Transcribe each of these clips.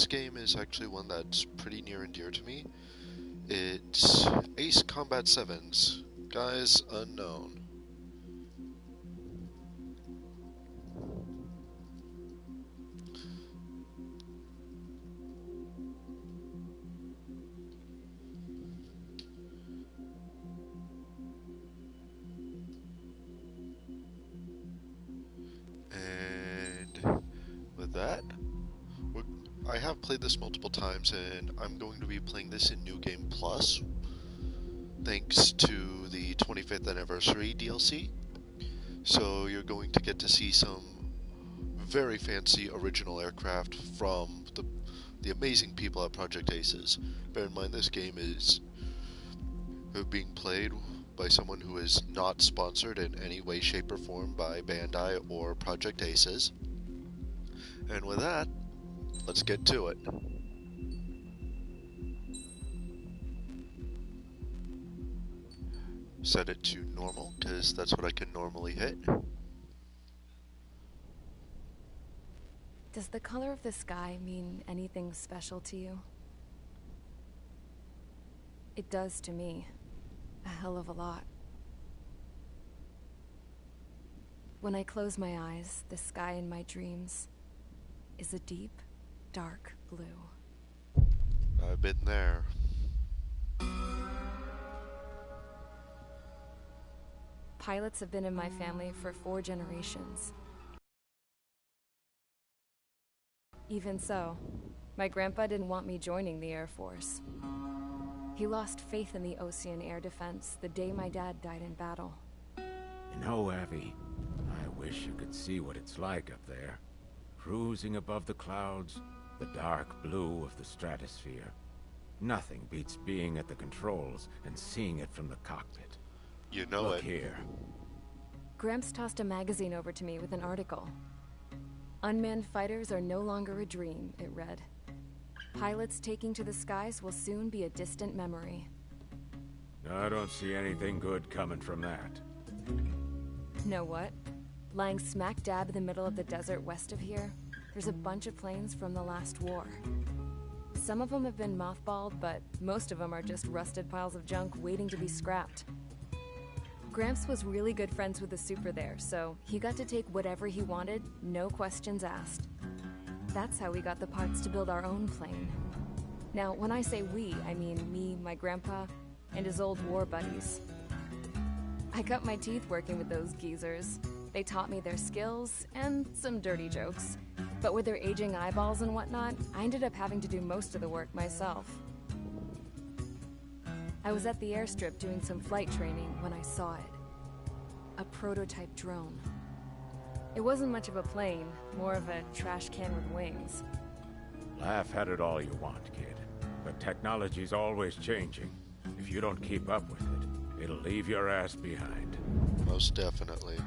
this game is actually one that's pretty near and dear to me. It's Ace Combat 7's Guise Unknown. And with that, I have played this multiple times, and I'm going to be playing this in New Game Plus, thanks to the 25th anniversary DLC. So you're going to get to see some very fancy original aircraft from the amazing people at Project Aces. Bear in mind, this game is being played by someone who is not sponsored in any way, shape, or form by Bandai or Project Aces. And with that, let's get to it. Set it to normal, because that's what I can normally hit. Does the color of the sky mean anything special to you? It does to me. A hell of a lot. When I close my eyes, the sky in my dreams is a deep, dark blue. I've been there. Pilots have been in my family for 4 generations. Even so, my grandpa didn't want me joining the Air Force. He lost faith in the Ocean Air Defense the day my dad died in battle. You know, Abby, I wish you could see what it's like up there. Cruising above the clouds, the dark blue of the stratosphere. Nothing beats being at the controls and seeing it from the cockpit. You know Look it. here. Gramps tossed a magazine over to me with an article. Unmanned fighters are no longer a dream, it read. Pilots taking to the skies will soon be a distant memory. I don't see anything good coming from that. Know what? Lying smack dab in the middle of the desert west of here, there's a bunch of planes from the last war. Some of them have been mothballed, but most of them are just rusted piles of junk waiting to be scrapped. Gramps was really good friends with the super there, so he got to take whatever he wanted, no questions asked. That's how we got the parts to build our own plane. Now, when I say we, I mean me, my grandpa, and his old war buddies. I cut my teeth working with those geezers. They taught me their skills, and some dirty jokes. But with their aging eyeballs and whatnot, I ended up having to do most of the work myself. I was at the airstrip doing some flight training when I saw it. A prototype drone. It wasn't much of a plane, more of a trash can with wings. Laugh at it all you want, kid. But technology's always changing. If you don't keep up with it, it'll leave your ass behind. Most definitely.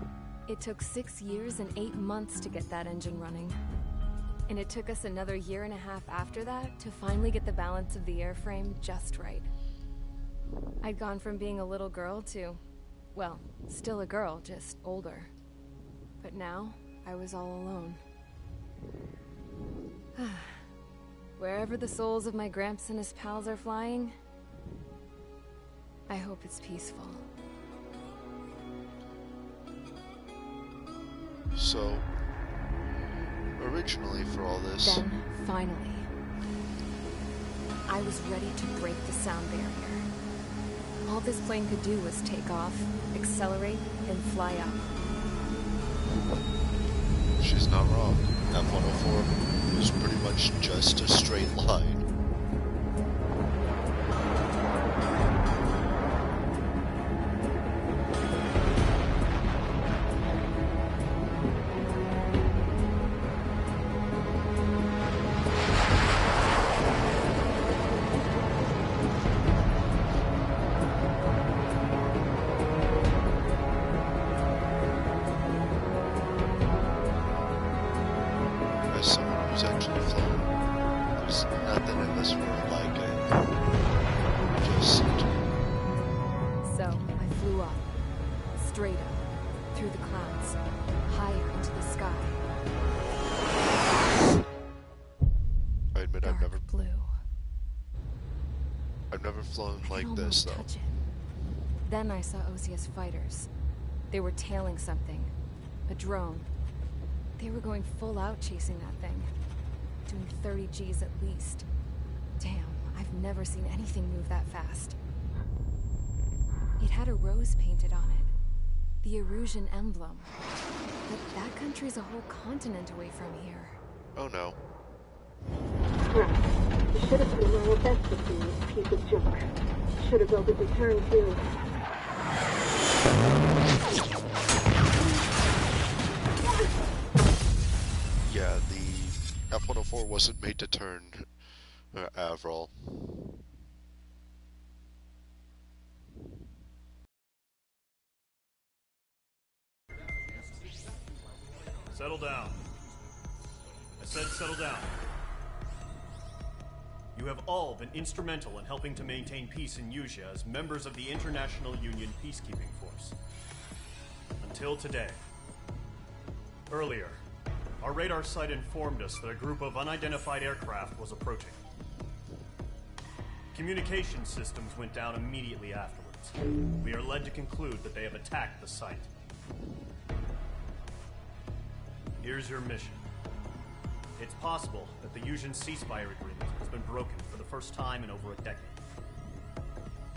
It took 6 years and 8 months to get that engine running. And it took us another 1.5 years after that to finally get the balance of the airframe just right. I'd gone from being a little girl to, well, still a girl, just older. But now, I was all alone. Wherever the souls of my Gramps and his pals are flying, I hope it's peaceful. So, originally for all this... Then, finally, I was ready to break the sound barrier. All this plane could do was take off, accelerate, and fly up. She's not wrong. F-104 was pretty much just a straight line. As someone who's actually flown, there's nothing in this world like it. Just... So, I flew up, straight up, through the clouds, higher into the sky. I admit I blue. I've never flown I like could this, almost though. touch it. Then I saw OCS fighters. They were tailing something. A drone. They were going full out chasing that thing. Doing 30 Gs at least. Damn, I've never seen anything move that fast. It had a rose painted on it. The Erusian emblem. But that country's a whole continent away from here. Oh no. Right. You should have been my best with you, piece of junk. Should have built a deterrent too. Yeah, the F-104 wasn't made to turn Avril. Settle down. I said settle down. You have all been instrumental in helping to maintain peace in Usea as members of the International Union Peacekeeping Force. Until today. Earlier, our radar site informed us that a group of unidentified aircraft was approaching. Communication systems went down immediately afterwards. We are led to conclude that they have attacked the site. Here's your mission. It's possible that the Usian ceasefire agreement has been broken for the first time in over a decade.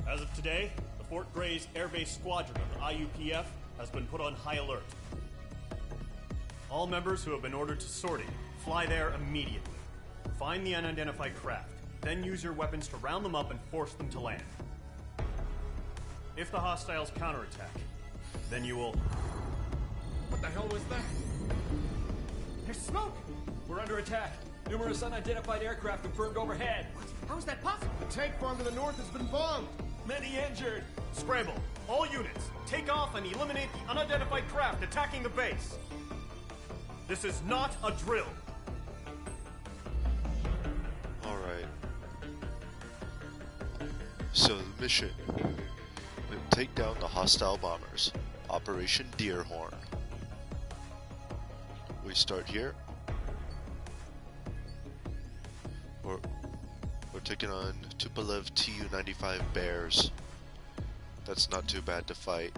As of today, the Fort Grays Air Base Squadron of the IUPF has been put on high alert. All members who have been ordered to sortie, fly there immediately. Find the unidentified craft, then use your weapons to round them up and force them to land. If the hostiles counterattack, then you will... What the hell was that? There's smoke! We're under attack. Numerous unidentified aircraft have burned overhead. What? How is that possible? The tank farm to the north has been bombed. Many injured. Scramble! All units, take off and eliminate the unidentified craft attacking the base. This is not a drill. Alright. So the mission. Take down the hostile bombers. Operation Deerhorn. We start here. We're taking on Tupolev Tu-95 Bears. That's not too bad to fight.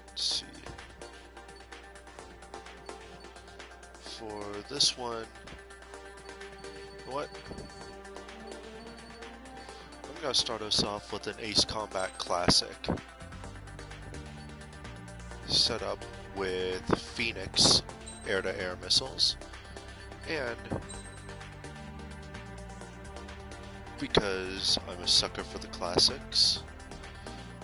Let's see. For this one, you know what? I'm gonna start us off with an Ace Combat Classic. Set up with Phoenix air-to-air missiles, and because I'm a sucker for the classics,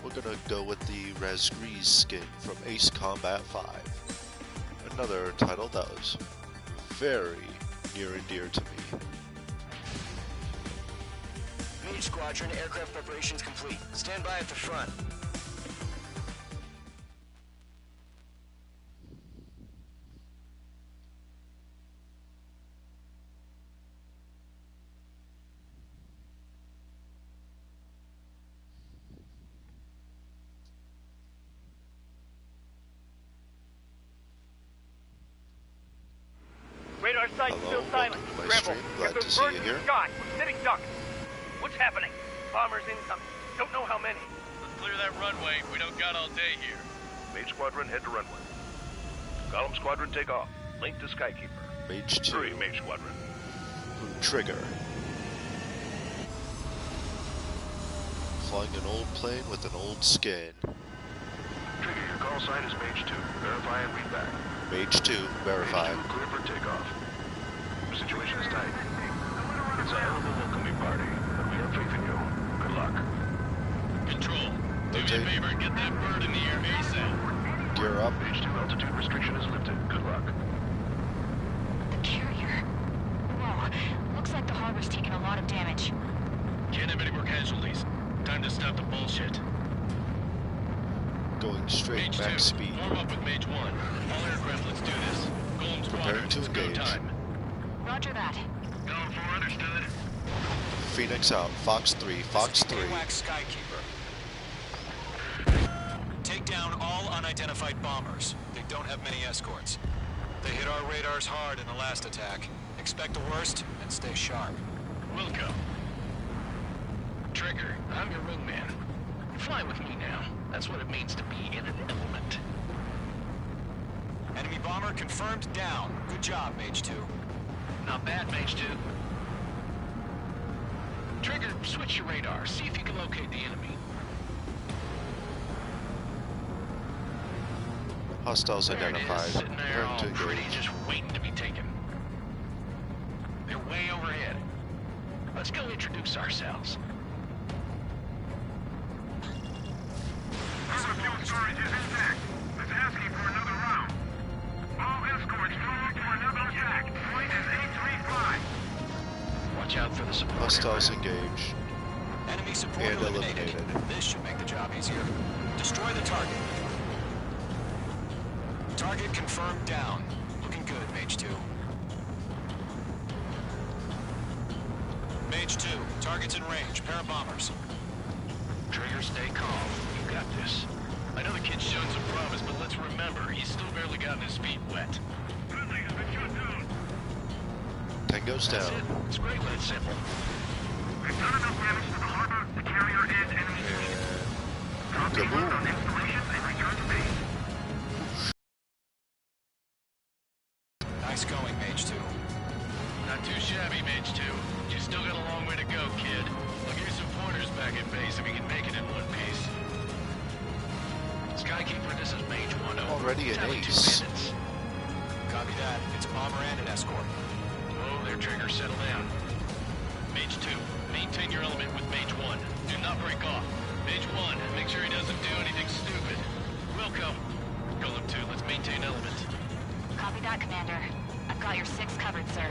we're gonna go with the Razgriz skin from Ace Combat 5. Another title that was very near and dear to me. Mage Squadron, aircraft preparations complete. Stand by at the front. Radar site Hello, still silent. welcome to my Scramble. stream. Glad Get to those see birds you in here. the sky. We're sitting duck. What's happening? Bombers incoming. Don't know how many. Let's clear that runway. We don't got all day here. Mage Squadron, head to runway. Golem Squadron, take off. Link to Skykeeper. Mage 2. Hurry, Mage Squadron. Trigger. Flying an old plane with an old skin. Trigger, your call sign is Mage 2. Verify and read back. Mage 2, verify. Mage 2, clear for takeoff. The situation is tight. It's a hell of a welcoming party, but we have faith in you. Good luck. Control, do me a favor and get that bird in the air ASAP. Gear up. Mage 2, altitude restriction is lifted. Good luck. The carrier. Whoa, looks like the harbor's taken a lot of damage. Can't have any more casualties. Time to stop the bullshit. Going straight, Mage max 2, speed. warm up with Mage 1. All aircraft, let's do this. Golem Squadron, Preparing to it's go engage. time. Roger that. Going for understood. Phoenix out. Fox 3, Fox 3. AWACS Skykeeper. Take down all unidentified bombers. They don't have many escorts. They hit our radars hard in the last attack. Expect the worst and stay sharp. Wilco. Trigger, I'm your wingman. Fly with me now. That's what it means to be in an element. Enemy bomber confirmed down. Good job, Mage 2. Not bad, Mage 2. Trigger, switch your radar. See if you can locate the enemy. Hostiles There it is, identified. sitting there Turn all to pretty, engage. just waiting to be taken. They're way overhead. Let's go introduce ourselves. Our fuel storage is intact. It's asking for another round. All escorts forward to another attack. Point is 835. Watch out for the support. Hostiles engaged. Enemy support And eliminated. This should make the job easier. Destroy the target. Target confirmed down. Looking good, Mage 2. Mage 2, target's in range. Pair of bombers. Trigger, stay calm. You got this. I know the kid's shown some promise, but let's remember, he's still barely gotten his feet wet. Friendly has been shut down. Tango's That's down. it. It's great when it's simple. We've done enough damage to the harbor, the carrier, and enemy fleet. Drop the Kaboom. on installations and return to base. Nice going, Mage 2. Not too shabby, Mage 2. You still got a long way to go, kid. I'll give you some pointers back at base if you can make it in one piece. Skykeeper, this is Mage 1. Already an Tally 2 ace. bandits. Copy that. It's a bomber and an escort. Oh, there, Trigger. Settle down. Mage 2, maintain your element with Mage 1. Do not break off. Mage 1, make sure he doesn't do anything stupid. Wilco. Golem 2, let's maintain element. Copy that, Commander. I've got your 6 covered, sir.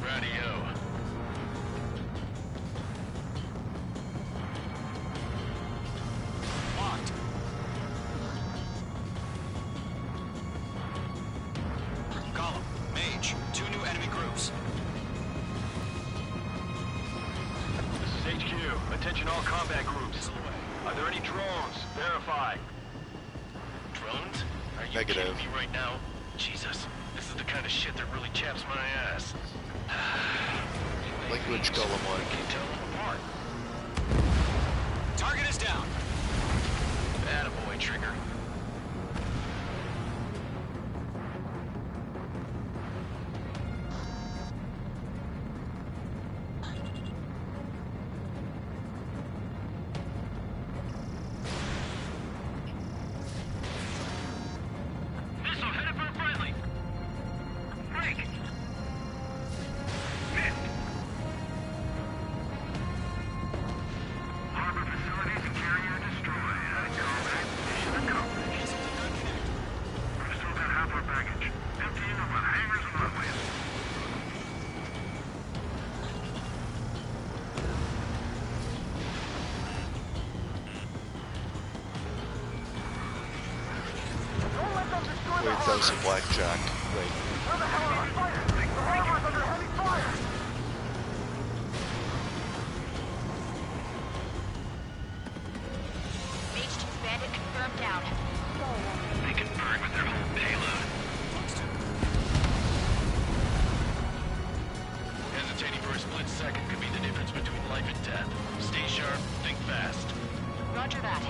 Radio. Locked. Column, Mage, 2 new enemy groups. This is HQ. Attention all combat groups. Are there any drones? Verify. Drones? Are you Negative. kidding me right now? Jesus, this is the kind of shit that really chaps my ass. Language Golem 1. Can't tell them apart. Target is down. Attaboy, Trigger. Missile headed for a friendly. Break. Missed. Harbor facilities and carrier destroyed. Combat mission accomplished. We've still got half our baggage. Emptying of our hangars and runways. Wait, that was a blackjack. Wait. Mage 2 bandit confirmed down. They can burn with their whole payload. Hesitating for a split second could be the difference between life and death. Stay sharp, think fast. Roger that.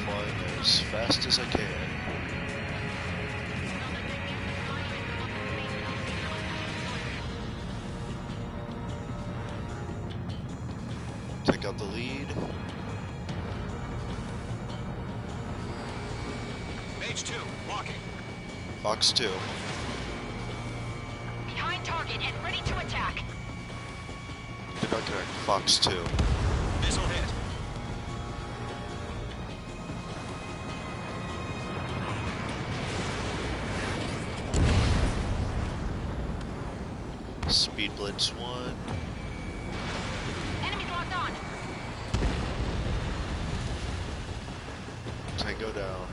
Flying as fast as I can. Take out the lead. Mage 2, walking. Fox 2. Behind target and ready to attack. Did not connect. Fox 2. Missile hit. Speed Blitz 1. Enemies locked on. Tango down.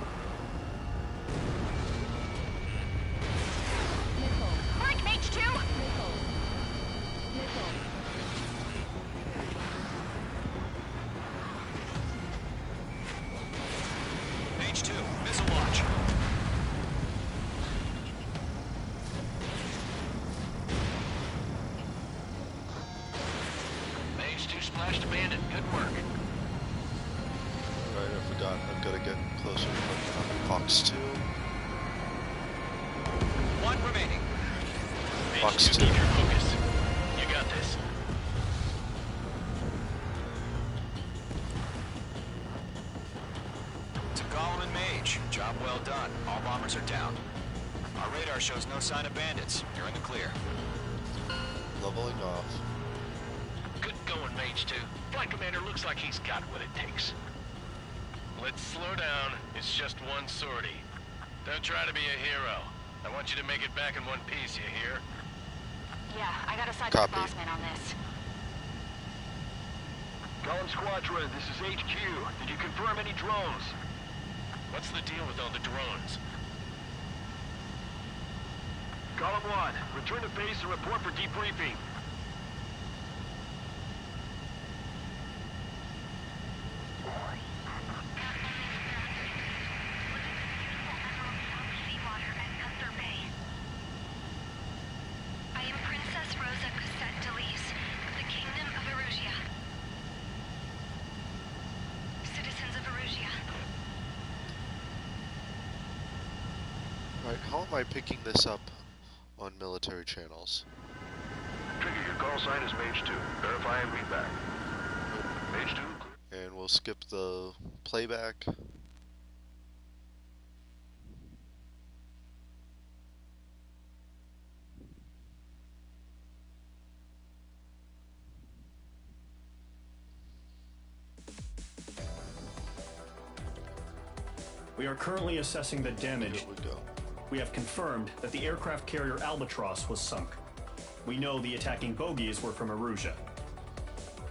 Break, Mage 2! Smashed a bandit. Good work. Right, I forgot. I've got to get closer to Fox 2. One remaining. Fox 2. Keep your focus. You got this. To Gollum and Mage. Job well done. All bombers are down. Our radar shows no sign of bandits. You're in the clear. Leveling off. Good going, Mage 2. Flight Commander looks like he's got what it takes. Let's slow down. It's just one sortie. Don't try to be a hero. I want you to make it back in one piece, you hear? Yeah, I got a side Copy. with Bossman on this. Gollum Squadron, this is HQ. Did you confirm any drones? What's the deal with all the drones? Gollum 1, return to base and report for debriefing. I am Princess Rosa Cosette Delise of the Kingdom of Erusia. Citizens of Erusia. Right, how am I picking this up on military channels? Trigger, your call sign is Mage 2. Verify and read back. Mage 2. And we'll skip the playback. We are currently assessing the damage. Here we go. We have confirmed that the aircraft carrier Albatross was sunk. We know the attacking bogies were from Erusia.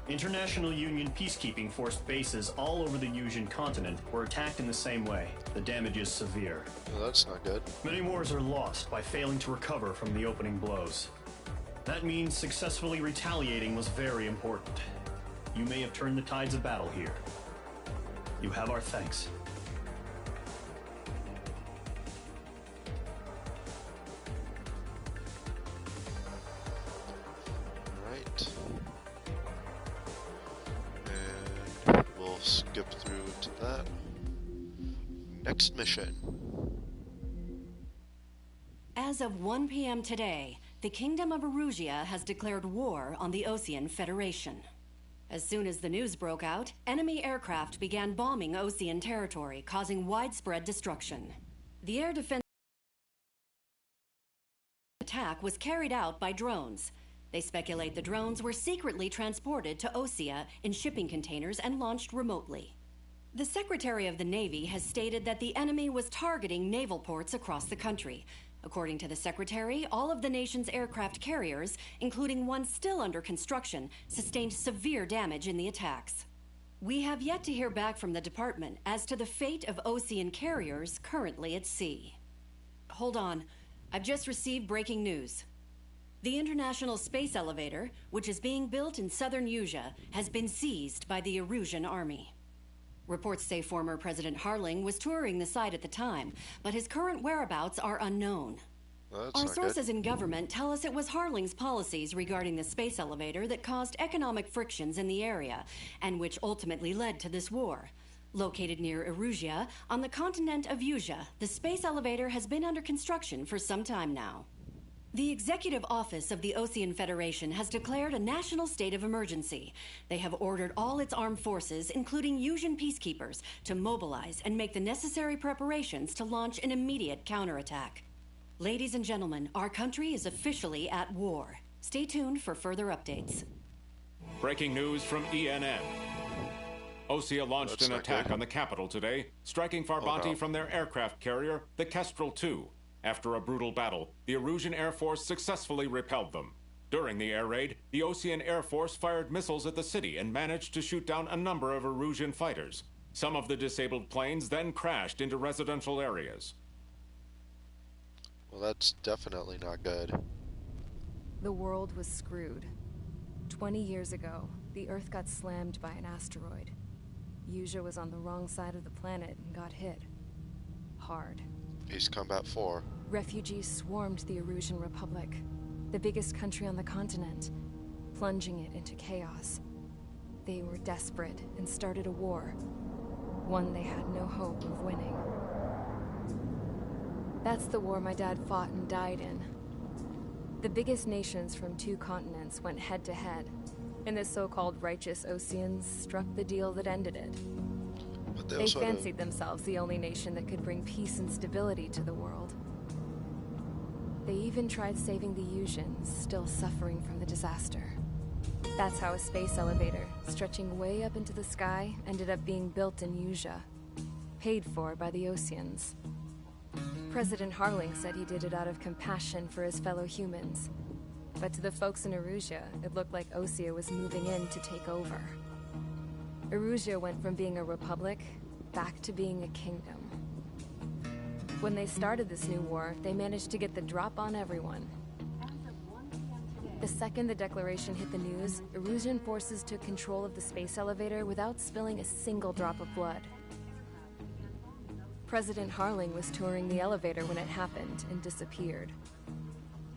International Union peacekeeping force bases all over the Yusian continent were attacked in the same way. The damage is severe. Well, that's not good. Many wars are lost by failing to recover from the opening blows. That means successfully retaliating was very important. You may have turned the tides of battle here. You have our thanks. Right. And we'll skip through to that. Next mission. As of 1 p.m. today, the Kingdom of Erusia has declared war on the Osean Federation. As soon as the news broke out, enemy aircraft began bombing Osean territory, causing widespread destruction. The air defense attack was carried out by drones. They speculate the drones were secretly transported to Osea in shipping containers and launched remotely. The Secretary of the Navy has stated that the enemy was targeting naval ports across the country. According to the Secretary, all of the nation's aircraft carriers, including one still under construction, sustained severe damage in the attacks. We have yet to hear back from the department as to the fate of Osean carriers currently at sea. Hold on. I've just received breaking news. The International Space Elevator, which is being built in southern Yusia, has been seized by the Erusian army. Reports say former President Harling was touring the site at the time, but his current whereabouts are unknown. Well, Our sources in government tell us it was Harling's policies regarding the space elevator that caused economic frictions in the area, and which ultimately led to this war. Located near Erusia, on the continent of Yusia, the space elevator has been under construction for some time now. The Executive Office of the Osean Federation has declared a national state of emergency. They have ordered all its armed forces, including Yusian peacekeepers, to mobilize and make the necessary preparations to launch an immediate counterattack. Ladies and gentlemen, our country is officially at war. Stay tuned for further updates. Breaking news from ENN. Osea launched an attack on the capital today, striking Farbanti from their aircraft carrier, the Kestrel II. After a brutal battle, the Erusian Air Force successfully repelled them. During the air raid, the Osean Air Force fired missiles at the city and managed to shoot down a number of Erusian fighters. Some of the disabled planes then crashed into residential areas. Well, that's definitely not good. The world was screwed. 20 years ago, the Earth got slammed by an asteroid. Yusia was on the wrong side of the planet and got hit. Hard. Peace Combat 4. Refugees swarmed the Erusian Republic, the biggest country on the continent, plunging it into chaos. They were desperate and started a war. One they had no hope of winning. That's the war my dad fought and died in. The biggest nations from 2 continents went head-to-head, and the so-called righteous Oseans struck the deal that ended it. But They fancied themselves the only nation that could bring peace and stability to the world. They even tried saving the Yusians, still suffering from the disaster. That's how a space elevator, stretching way up into the sky, ended up being built in Yusia, paid for by the Oseans. President Harling said he did it out of compassion for his fellow humans. But to the folks in Erusia, it looked like Osea was moving in to take over. Erusia went from being a republic back to being a kingdom. When they started this new war, they managed to get the drop on everyone. The second the declaration hit the news, Erusian forces took control of the space elevator without spilling a single drop of blood. President Harling was touring the elevator when it happened and disappeared.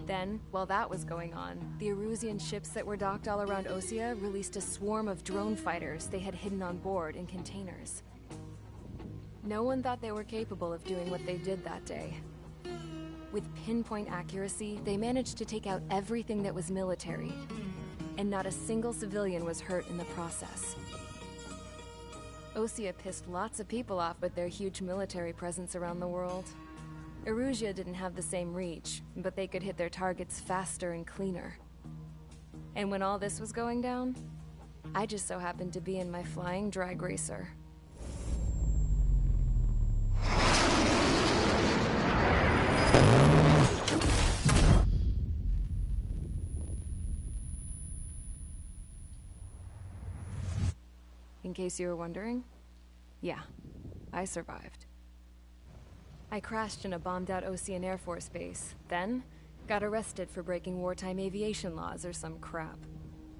Then, while that was going on, the Erusian ships that were docked all around Osea released a swarm of drone fighters they had hidden on board in containers. No one thought they were capable of doing what they did that day. With pinpoint accuracy, they managed to take out everything that was military, and not a single civilian was hurt in the process. Osea pissed lots of people off with their huge military presence around the world. Erusia didn't have the same reach, but they could hit their targets faster and cleaner. And when all this was going down, I just so happened to be in my flying drag racer. In case you were wondering, yeah, I survived. I crashed in a bombed-out Osean Air Force base, then got arrested for breaking wartime aviation laws or some crap.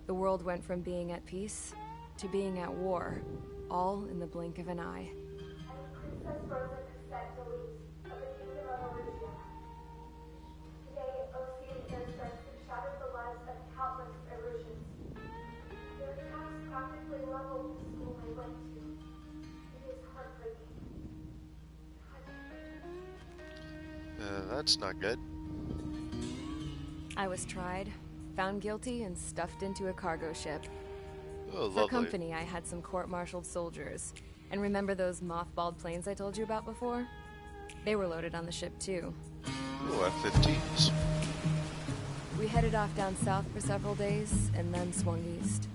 The world went from being at peace to being at war, all in the blink of an eye. Princess Rosa Cassette Delete of the Kingdom of Erusia. Today, Osean airstrikes have shattered the lives of countless Erusians. Their attacks practically leveled the school I went to. It is heartbreaking. That's not good. I was tried, found guilty, and stuffed into a cargo ship. Oh, For lovely. company, I had some court-martialed soldiers. And remember those mothballed planes I told you about before? They were loaded on the ship, too. Oh, F-15s. We headed off down south for several days, and then swung east.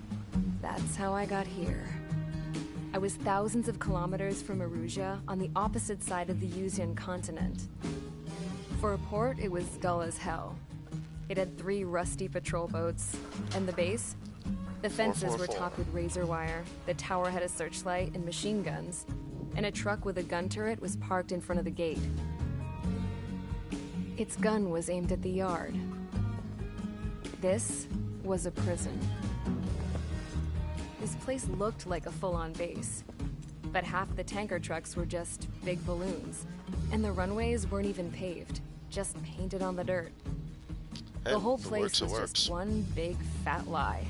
That's how I got here. I was thousands of kilometers from Erusia, on the opposite side of the Yusian continent. For a port, it was dull as hell. It had 3 rusty patrol boats, and the base? The fences were topped with razor wire, the tower had a searchlight and machine guns, and a truck with a gun turret was parked in front of the gate. Its gun was aimed at the yard. This was a prison. This place looked like a full-on base, but half the tanker trucks were just big balloons, and the runways weren't even paved, just painted on the dirt. Hey, The whole if it place works, was it just works. one big fat lie.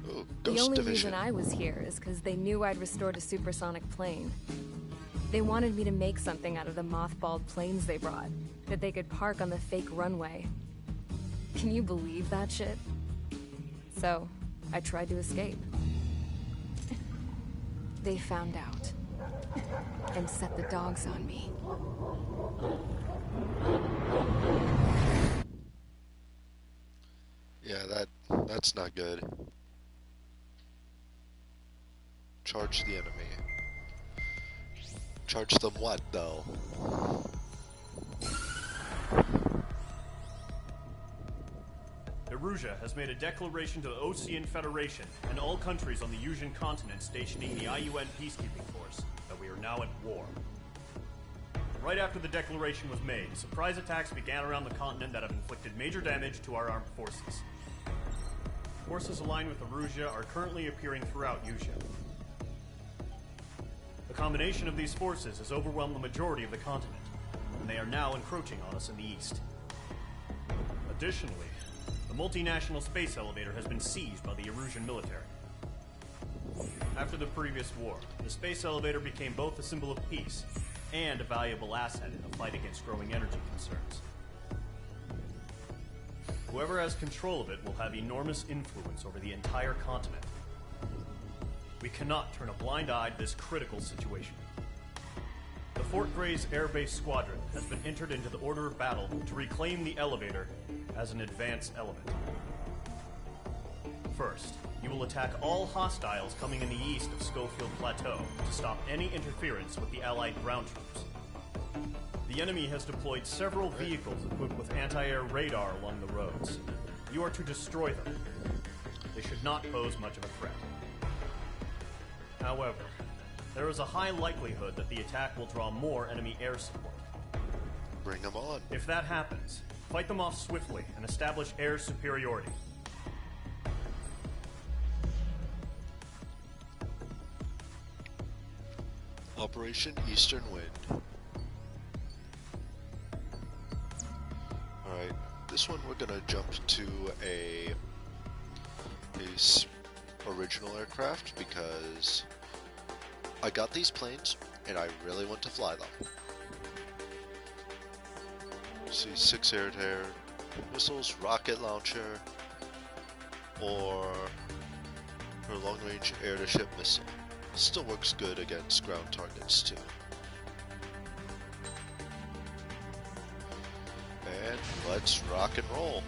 Oh, The Ghost only Division. reason I was here is because they knew I'd restored a supersonic plane. They wanted me to make something out of the mothballed planes they brought, that they could park on the fake runway. Can you believe that shit? So, I tried to escape. They found out, and set the dogs on me. Yeah, that's not good. Charge the enemy. Charge them what, though? Erusia has made a declaration to the Osean Federation and all countries on the Yusian continent stationing the IUN peacekeeping force that we are now at war. Right after the declaration was made, surprise attacks began around the continent that have inflicted major damage to our armed forces. Forces aligned with Erusia are currently appearing throughout Yusia. The combination of these forces has overwhelmed the majority of the continent, and they are now encroaching on us in the east. Additionally, the multinational space elevator has been seized by the Erusian military. the previous war, the space elevator became both a symbol of peace and a valuable asset in the fight against growing energy concerns. Whoever has control of it will have enormous influence over the entire continent. We cannot turn a blind eye to this critical situation. The Fort Grays Air Base Squadron has been entered into the order of battle to reclaim the elevator as an advance element. First, you will attack all hostiles coming in the east of Schofield Plateau to stop any interference with the Allied ground troops. The enemy has deployed several vehicles equipped with anti-air radar along the roads. You are to destroy them. They should not pose much of a threat. However, there is a high likelihood that the attack will draw more enemy air support. Bring them on. If that happens, fight them off swiftly and establish air superiority. Operation Eastern Wind. Alright, this one we're gonna jump to a original aircraft because I got these planes and I really want to fly them. See, 6 air-to-air missiles, rocket launcher, or her long-range air-to-ship missile. Still works good against ground targets too. And let's rock and roll.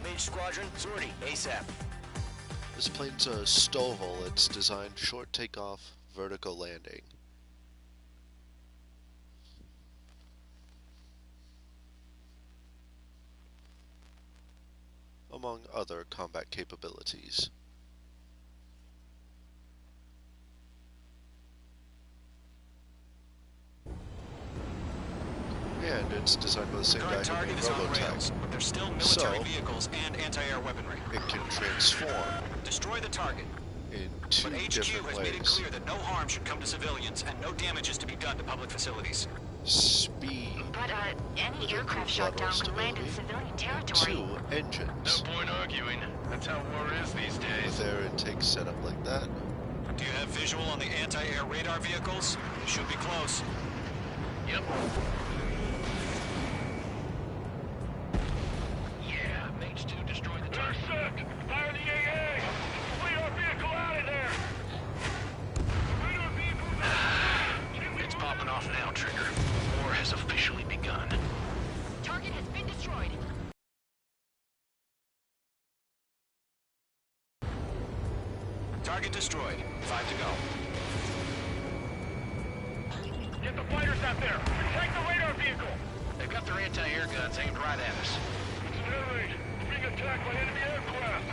Mage Squadron, sortie, ASAP. This plane's a STOVL. It's designed short takeoff, vertical landing. Among other combat capabilities. And it's designed by the same guy who made Robotech. But there's still military vehicles and anti-air weaponry. It can transform. Destroy the target. In 2 but HQ different has ways. made it clear that no harm should come to civilians and no damage is to be done to public facilities. Speed. But, any aircraft shot down could land in civilian territory. 2 engines. No point arguing. That's how war is these days. With air intake set up like that. Do you have visual on the anti-air radar vehicles? Should be close. Yep. Yeah, Mage 2 destroyed the target. Intercept! Fire the AA! Complete our vehicle out of there! It's popping off now, Trigger. War has officially begun. Target has been destroyed. Target destroyed. 5 to go. Get the fighters out there! Attack the radar vehicle! They've got their anti-air guns aimed right at us. It's an air raid. We're being attacked by enemy aircraft.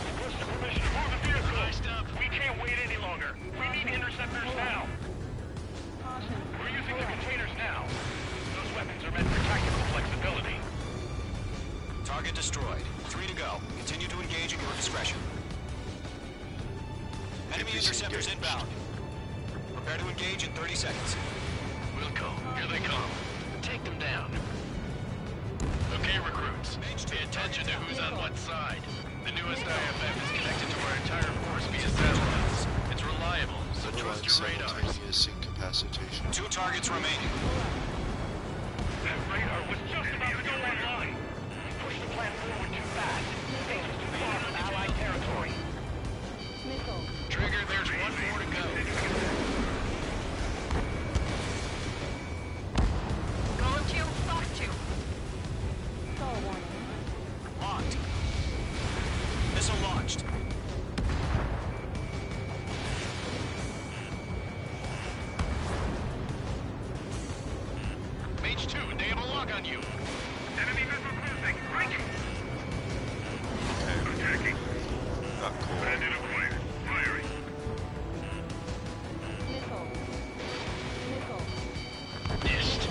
Request permission to move the vehicle. We can't wait any longer. We need interceptors now. We're using the containers now. Those weapons are meant for tactical flexibility. Target destroyed. 3 to go. Continue to engage at your discretion. Enemy interceptors inbound. Prepare to engage in 30 seconds. Wilco, here they come. Take them down. Okay, recruits. Pay attention to who's on what side. The newest IFF is connected to our entire force via satellites. It's reliable, so trust your radars. Simultaneous incapacitation. 2 targets remaining. That radar was just about to go online. We pushed the plan forward too fast. Things was too far from Allied territory. Trigger, there's one more to go. Golem 2, Fox 2. Locked. Missile launched. Mage 2, they have a lock on you. Enemy missile cruising. Breaking. Attacking. Not cool. Bandit acquired. Firing. Missed.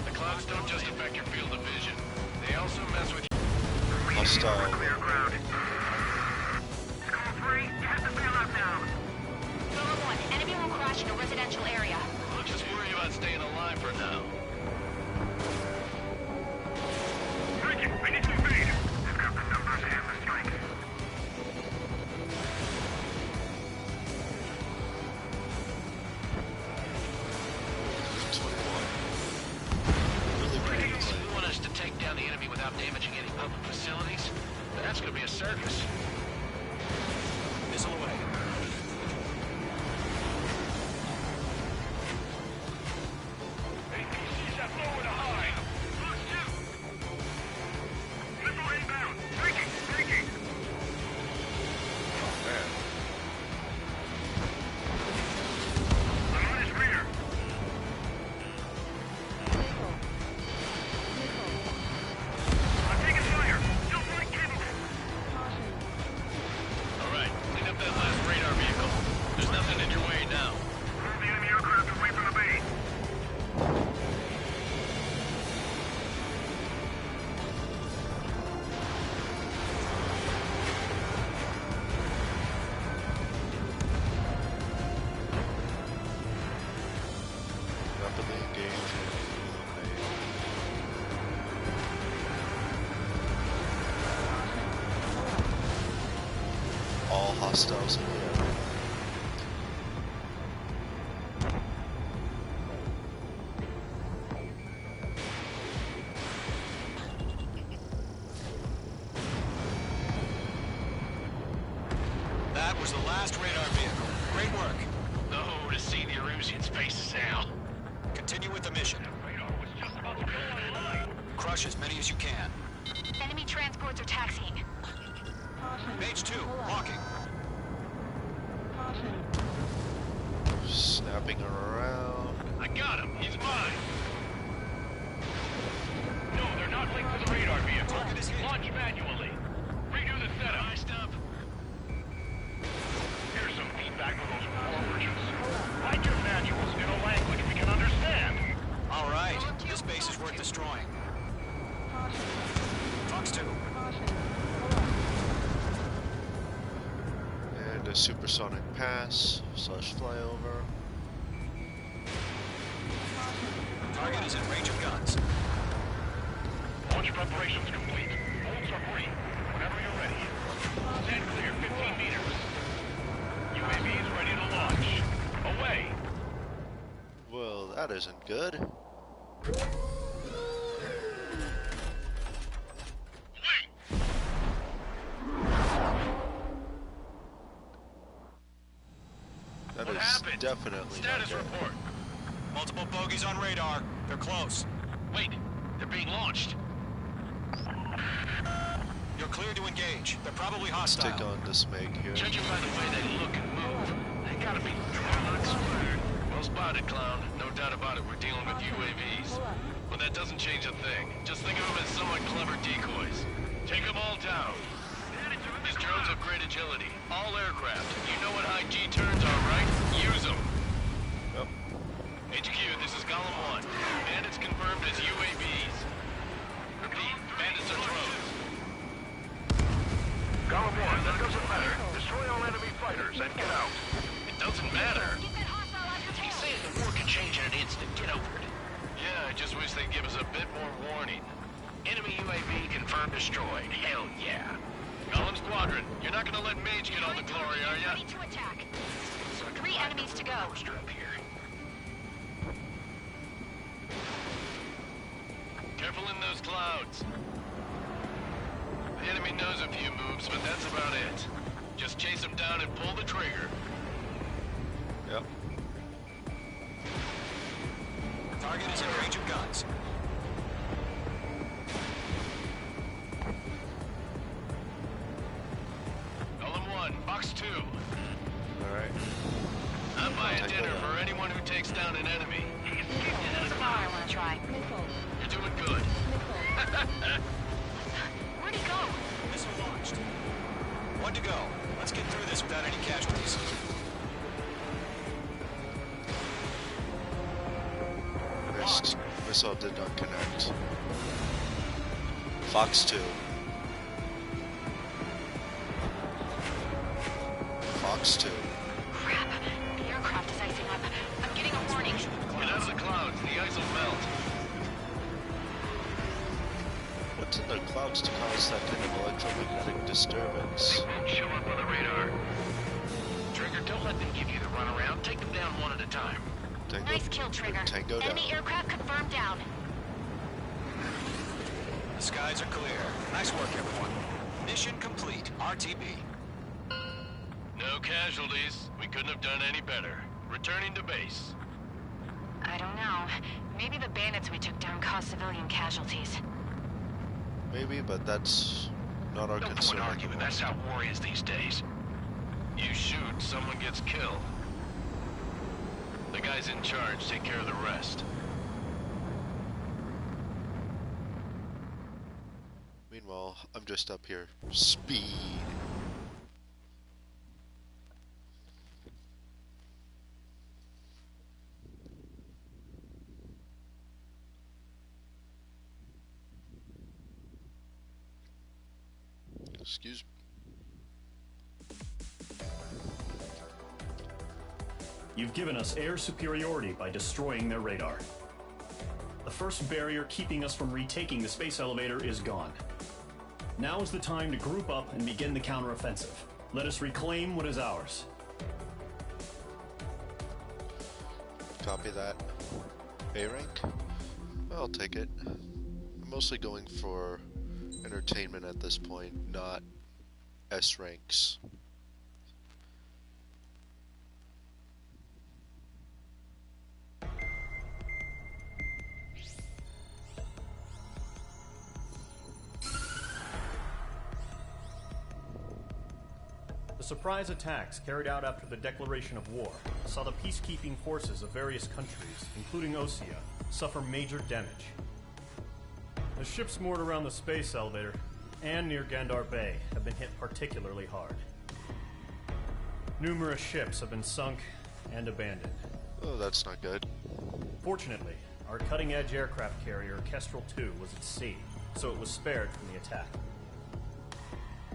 The clouds don't just affect your field of vision. They also mess with Hostile. Clear ground. Skull 3, get the bailout now. Golem 1, enemy will crash in a residential area. We'll just worry about staying alive for now. Breaking. I need to invade. I've got the numbers and the strength. It's gonna be a circus. Missile away. APCs have nowhere to hide. Fox 2. Missile inbound. Breaking. Oh man. I'm on his rear. I'm taking fire. Still flight capable. All right, clean up that last radar vehicle. There's nothing in your way now. Move the enemy aircraft away from the base. Rapidly engage and eliminate. All hostiles in the area. That was the last radar vehicle. Great work. No, to see the Erusian's faces now. Continue with the mission. Crush as many as you can. Enemy transports are taxiing. Mage 2, locking. Snapping around. I got him. He's mine. No, they're not linked to the radar vehicle. Target is hit. Launch manually. Redo the setup. Iced up. Here's some feedback for those poor versions. Write your manuals in a language we can understand. All right, this base is worth destroying. Fox 2. And a supersonic pass / flyover. Target is in range of guns. Launch preparations complete. Bolts are free. Whenever you're ready. Stand clear 15 meters. UAV is ready to launch. Away. Well, that isn't good. That What is happened? definitely Status not good. report. Multiple bogeys on radar. They're close. Wait, they're being launched. You're clear to engage. They're probably Let's hostile. take on this Meg here. Judging by the way they look and move, they gotta be drugs. Well spotted, clown. No doubt about it, we're dealing with UAVs. But that doesn't change a thing. Just think of them as somewhat clever decoys. Take them all down. These drones have great agility. All aircraft. You know what high G turns are, right? Use them. Yep. HQ, this is Golem 1. Bandits confirmed as UAVs. Repeat, bandits are drones. Golem 1, that doesn't matter. Destroy all enemy fighters and get out. It doesn't matter. He's saying the war can change in an instant. Get over it. Yeah, I just wish they'd give us a bit more warning. Enemy UAV confirmed destroyed. Hell yeah. Golem Squadron, you're not gonna let Mage get all the glory, are ya? Ready to attack. 3 enemies to go. Poster up here. Careful in those clouds. The enemy knows a few moves, but that's about it. Just chase them down and pull the trigger. Yep. Target is in range of guns. Golem 1, Box 2. Alright. I'm buying Take dinner that for out. anyone who takes down an enemy. There's a bar I want to try. You're doing good. Where'd he go? Missile launched. 1 to go. Let's get through this without any casualties. Missile did not connect. Fox 2. Fox 2. Crap. The aircraft is icing up. I'm getting a warning. Get out of the clouds. The ice will melt. What's in the clouds to cause that kind of electromagnetic disturbance? Won't show up on the radar. Trigger, don't let them give you the runaround. Take them down one at a time. Tango, Nice kill, Trigger. Tango down. Enemy aircraft confirmed down. The skies are clear. Nice work, everyone. Mission complete. RTB. No casualties. We couldn't have done any better. Returning to base. I don't know. Maybe the bandits we took down caused civilian casualties. Maybe, but that's not our concern. No point arguing. That's how war is these days. You shoot, someone gets killed. The guys in charge take care of the rest. Meanwhile, I'm just up here. Speed. Excuse me. You've given us air superiority by destroying their radar. The first barrier keeping us from retaking the space elevator is gone. Now is the time to group up and begin the counteroffensive. Let us reclaim what is ours. Copy that. A rank? I'll take it. I'm mostly going for entertainment at this point, not S ranks. The surprise attacks carried out after the declaration of war saw the peacekeeping forces of various countries, including Osea, suffer major damage. The ships moored around the space elevator and near Gandar Bay have been hit particularly hard. Numerous ships have been sunk and abandoned. Oh, that's not good. Fortunately, our cutting-edge aircraft carrier, Kestrel 2, was at sea, so it was spared from the attack.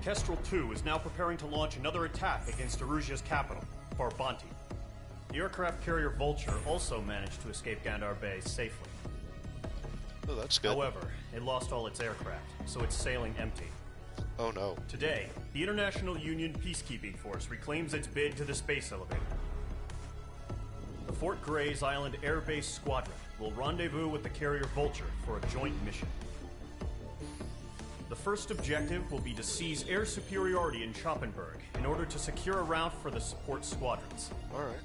Kestrel 2 is now preparing to launch another attack against Erusia's capital, Farbanti. The aircraft carrier Vulture also managed to escape Gandar Bay safely. Oh, that's good. However, it lost all its aircraft, so it's sailing empty. Oh no. Today, the International Union Peacekeeping Force reclaims its bid to the space elevator. The Fort Grays Island Air Base Squadron will rendezvous with the carrier Vulture for a joint mission. The first objective will be to seize air superiority in Schoppenberg in order to secure a route for the support squadrons. Alright.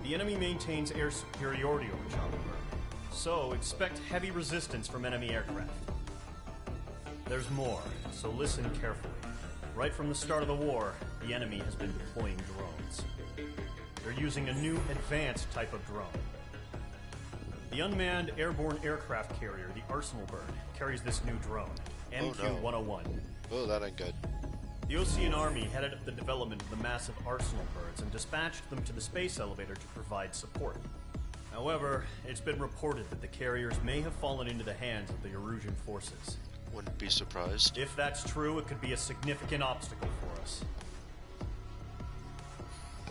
The enemy maintains air superiority over Schoppenberg, so expect heavy resistance from enemy aircraft. There's more, so listen carefully. Right from the start of the war, the enemy has been deploying drones. They're using a new advanced type of drone. The unmanned airborne aircraft carrier, the Arsenal Bird, carries this new drone, MQ-101. Oh, that ain't good. The Osean Army headed up the development of the massive Arsenal Birds and dispatched them to the space elevator to provide support. However, it's been reported that the carriers may have fallen into the hands of the Erusian forces. Wouldn't be surprised. If that's true, it could be a significant obstacle for us.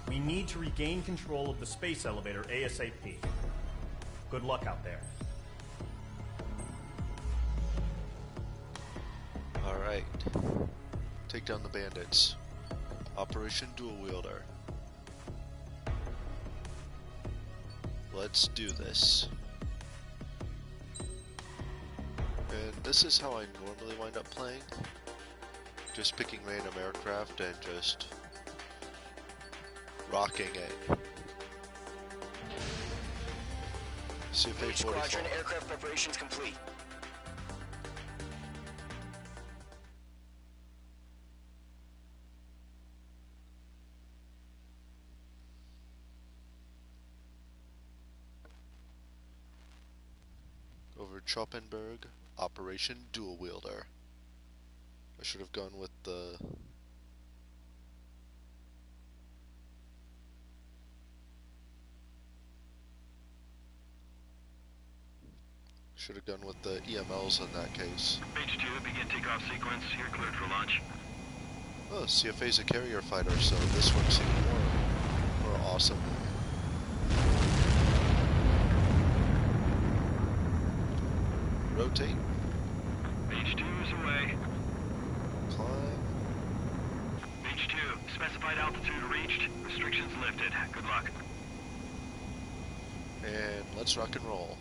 We need to regain control of the space elevator ASAP. Good luck out there. Alright. Take down the bandits. Operation Dual Wielder. Let's do this. And this is how I normally wind up playing. Just picking random aircraft and just rocking it. Mage Squadron aircraft preparations complete. Over Schoppenberg, Operation Dual Wielder. I should have gone with the... Should have gone with the EMLs in that case. Page 2, begin takeoff sequence. You're cleared for launch. Oh, CFA's a carrier fighter, so this one's even more awesome. Rotate. Page 2 is away. Climb. Page 2, specified altitude reached. Restrictions lifted. Good luck. And let's rock and roll.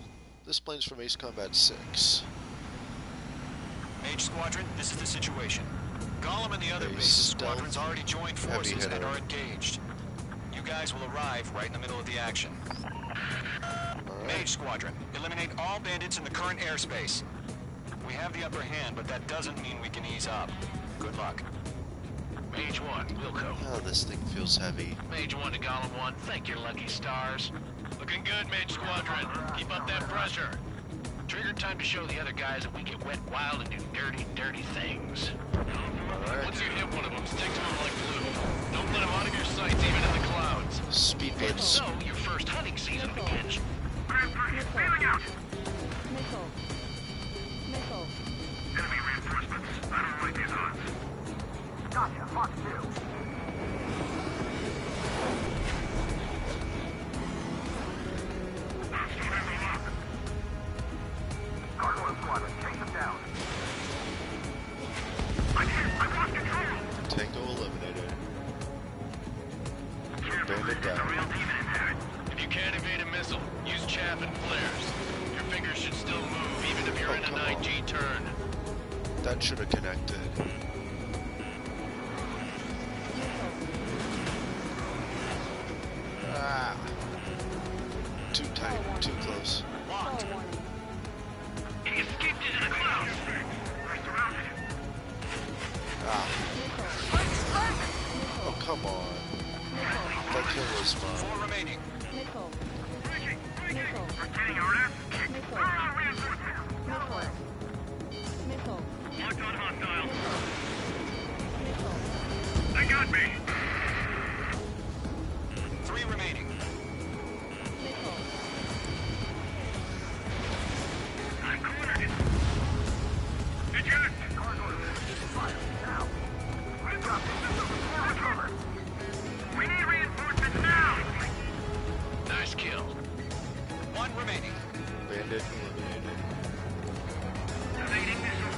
This plane's from Ace Combat 6. Mage Squadron, this is the situation. Gollum and the other base squadrons already joined forces and are engaged. You guys will arrive right in the middle of the action. Mage Squadron, eliminate all bandits in the current airspace. We have the upper hand, but that doesn't mean we can ease up. Good luck. Mage 1, Wilco. Oh, this thing feels heavy. Mage 1 to Gollum 1, thank your lucky stars. Looking good, Mage Squadron. Keep up that pressure. Trigger time to show the other guys that we get wet wild and do dirty, dirty things. Once you hit one of them, stick to them like glue. Don't let them out of your sights, even in the clouds. Speed blitz. So, your first hunting season begins. Feeling out! Missile. Missile. Enemy reinforcements. I don't like these odds. Gotcha. Fox 2. Gargoyle Squadron, chase them down. I've lost control! Tango eliminated. Bandit down. If you can't evade a missile, use chaff and flares. Your fingers should still move, even if you're in a 9G turn. That should have connected. Ah. Too tight, too close. Locked. He escaped into the clouds! We're surrounded. Ah. Oh, come on. That kill was fun. 4 remaining. Missile. Breaking! Missile. We're getting our ass kicked! Missile. Where are our reinforcements? Missile. Missile. Locked on hostiles. Missile. They got me! 3 remaining. Missile. I'm cornered! Eject! Fire, now! We've got this covered! We need reinforcements now! Nice kill. 1 remaining. Bandit eliminated. Evading missile.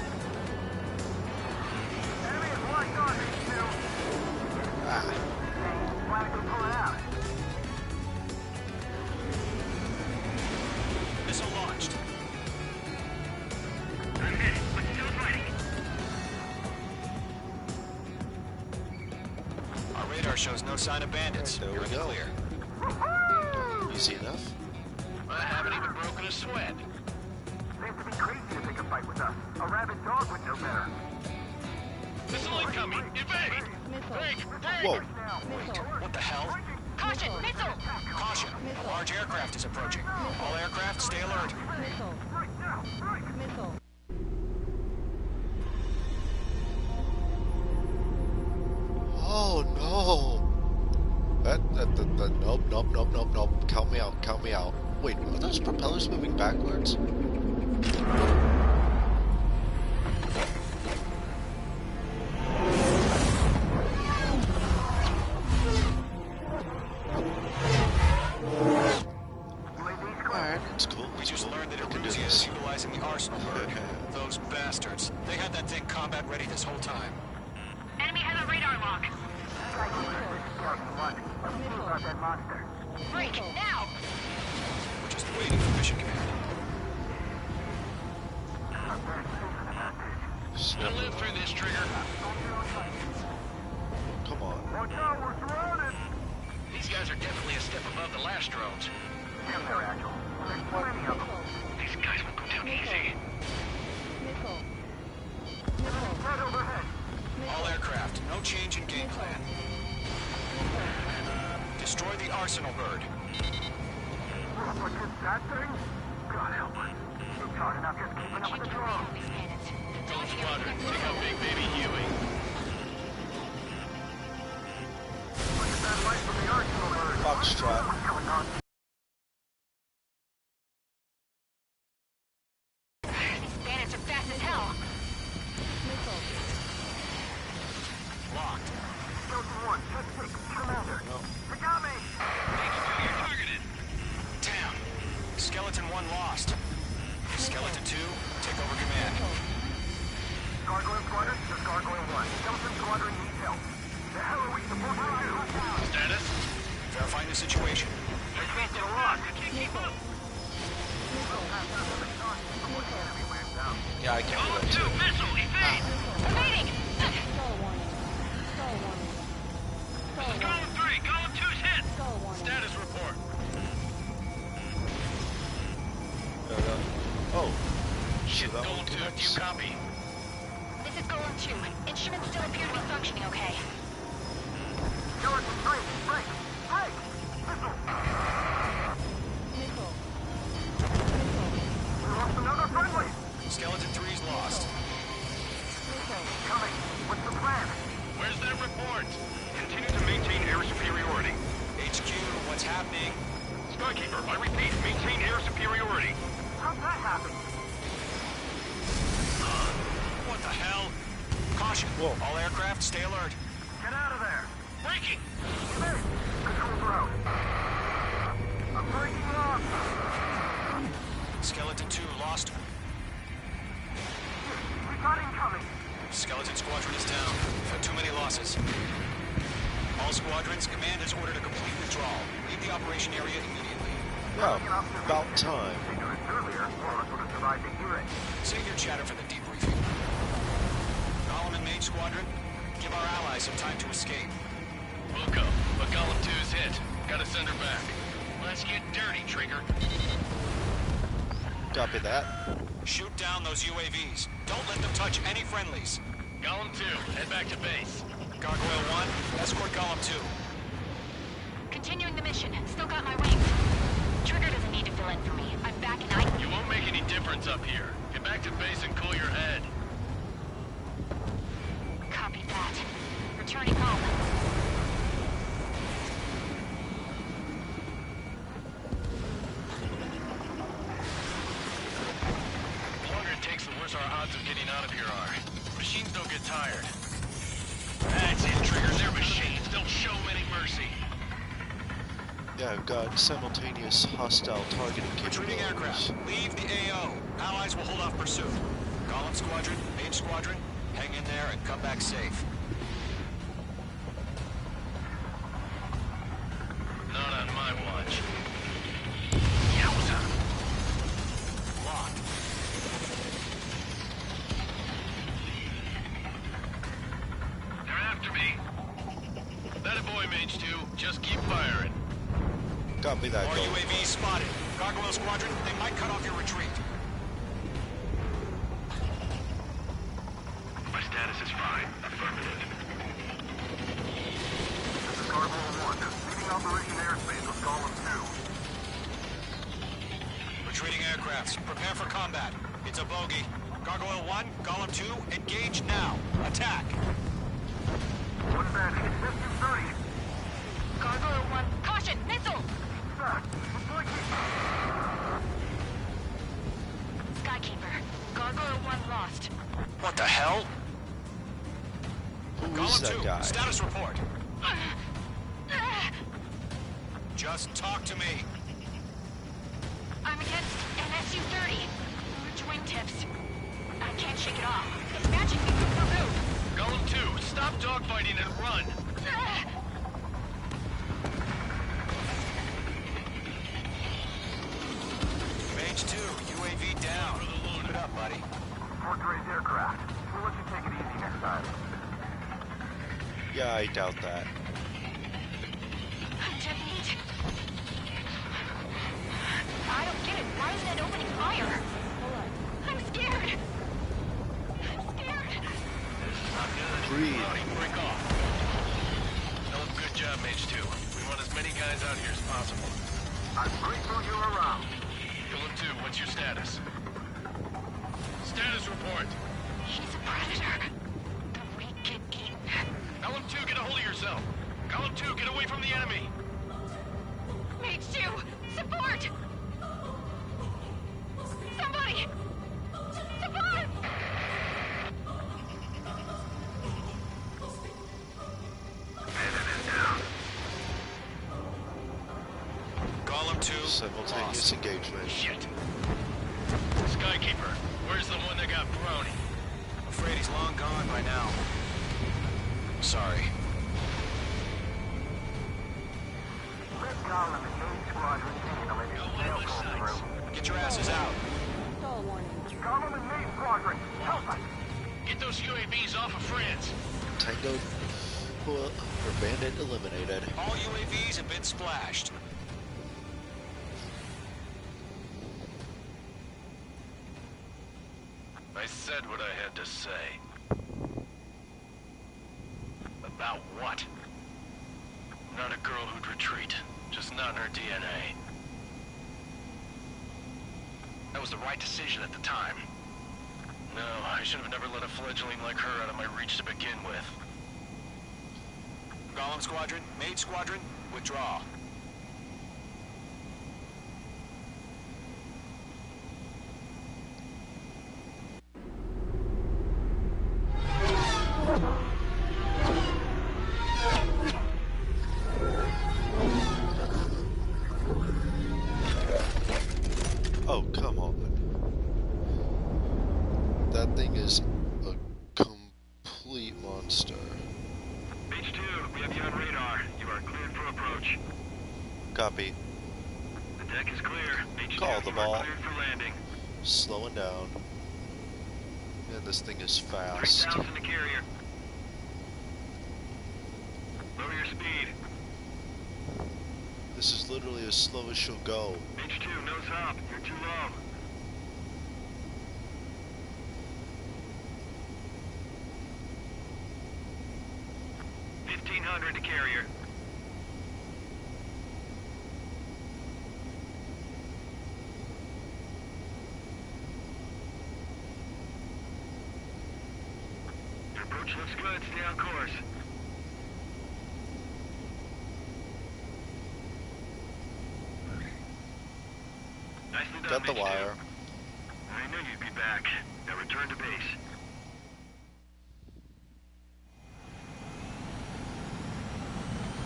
Enemy is locked on, H2. Ah. Why don't we pull it out? Missile launched. I'm hit, but still fighting. Our radar shows no sign of bandits. There You're we in the go. clear. Easy enough. I haven't even broken a sweat. Seems to be crazy to take a fight with us. A rabid dog would know better. Missile incoming! Evade! Break! Break! Whoa. Missile. What the hell? Caution, missile! Caution! Large aircraft is approaching. All aircraft, stay alert. Missile. Missile. Oh no! Nope. Count me out. Wait, are those propellers moving backwards? Alright, it's cool. We just learned that I can do Eruzia this. is utilizing the arsenal bird. Those bastards. They had that thing combat ready this whole time. Enemy has a radar lock. Break, now! We're just waiting for mission command. We'll live through this, Trigger. Come on. Watch out, we're surrounded! These guys are definitely a step above the last drones. Damn, they're agile. There's plenty of them. These guys won't go down easy. Missile. Right overhead. All aircraft, no change in game plan. Destroy the arsenal bird. What's this, that thing? God help us. It's hard enough just keeping up with the drone. Gold Squadron, take out Big Baby Huey. Look at that light from the arsenal bird. Foxtrot. What's going on? These bandits are fast as hell. Locked. Skeleton 1, check 6, Commander. They got me! You're targeted. Damn. Skeleton 1 lost. Skeleton 2, take over command. Gargoyle Squadron, this is Gargoyle 1. Skeleton Squadron needs help. The hell are we supposed to do? Status? Verifying the situation. I can't get a lock. I can't keep up. Yeah, I can do that too. Missile, evade! Evading! functioning okay. Skeleton 3, break! Break! Missile! We lost another friendly! Skeleton 3's lost. Coming. What's the plan? Where's that report? Continue to maintain air superiority. HQ, what's happening? Skykeeper, I repeat, maintain air superiority. How'd that happen? What the hell? Caution. Whoa. All aircraft, stay alert. Get out of there! Breaking! Hey! Control's out. I'm breaking off! Skeleton 2 lost. We got incoming! Skeleton Squadron is down. We've had too many losses. All squadrons, command has ordered a complete withdrawal. Leave the operation area immediately. Yeah, about time. Earlier, more of us would have survived to hear it. Save your chatter for the debriefing. Golem and Mage Squadron, give our allies some time to escape. Wilco, but Golem 2's hit. Gotta send her back. Let's get dirty, Trigger. Copy that. Shoot down those UAVs. Don't let them touch any friendlies. Golem 2, head back to base. Gargoyle 1, escort Golem 2. Continuing the mission. Still got my wings. Trigger doesn't need to fill in for me. I'm back and You won't make any difference up here. Get back to base and cool your head. Copy that. Returning home. The longer it takes, the worse our odds of getting out of here are. Machines don't get tired. That's it, Trigger. They're machines. Don't show them any mercy. Yeah, I've got simultaneous hostile targeting Retreating capabilities. aircraft, leave the AO. Allies will hold off pursuit. Golem Squadron, Mage Squadron, hang in there and come back safe. Not on my watch. Yowza! Locked. They're after me. That a boy, Mage 2. Just keep firing. Copy that, More goal. UAVs spotted. Gargoyle Squadron, they might cut off your retreat. My status is fine. Affirmative. This is Gargoyle 1. Leaving Operation Airspace with Golem 2. Retreating aircrafts, prepare for combat. It's a bogey. Gargoyle 1, Golem 2, engage now. Attack. One bad hit. SU-30. Gargoyle 1. Caution! Missile! Skykeeper. Gargoyle 1 lost. What the hell? Who is Golem that 2, guy? status report. Just talk to me. I'm against an SU-30. Large wingtips. I can't shake it off. It's matching me move for move. Golem 2, stop dogfighting and run. Mage 2, UAV down. Keep it up, buddy. Fourth-grade aircraft. We'll let you take it easy next time. Yeah, I doubt that. Detonate. I don't get it. Why isn't it opening fire? I'm scared. I'm scared. Not good. Breathe. Brody, break off. Tell them good job, Mage 2. We want as many guys out here as possible. I'm grateful you're around. Golem 2, what's your status? Status report. He's a predator. The weak get eaten. Golem 2, get a hold of yourself. Golem 2, get away from the enemy. Mage 2, support! Somebody! Support! Golem 2, Simultaneous lost. engagement. Shit. Skykeeper, where's the one that got brony? Afraid he's long gone by now. Sorry. Let Golem and Mage Squadron handle it. They'll go through. Get your asses out. Golem and Mage Squadron, help us! Get those UAVs off of France. Tango or bandit eliminated. All UAVs have been splashed. I said what I had to say. About what? Not a girl who'd retreat. Just not in her DNA. That was the right decision at the time. No, I should have never let a fledgling like her out of my reach to begin with. Golem Squadron, Mage Squadron, withdraw. Oh, come on. That thing is a complete monster. H2, we have you on radar. You are cleared for approach. Copy. The deck is clear. H2, Call the you ball. are cleared for landing. Slowing down. Man, this thing is fast. 3,000 to carrier. Lower your speed. This is literally as slow as she'll go. H2, nose up. You're too low. $1,500 to carrier. Your approach looks good. Stay on course. Nicely done, Got the H2. wire. I knew you'd be back. Now return to base.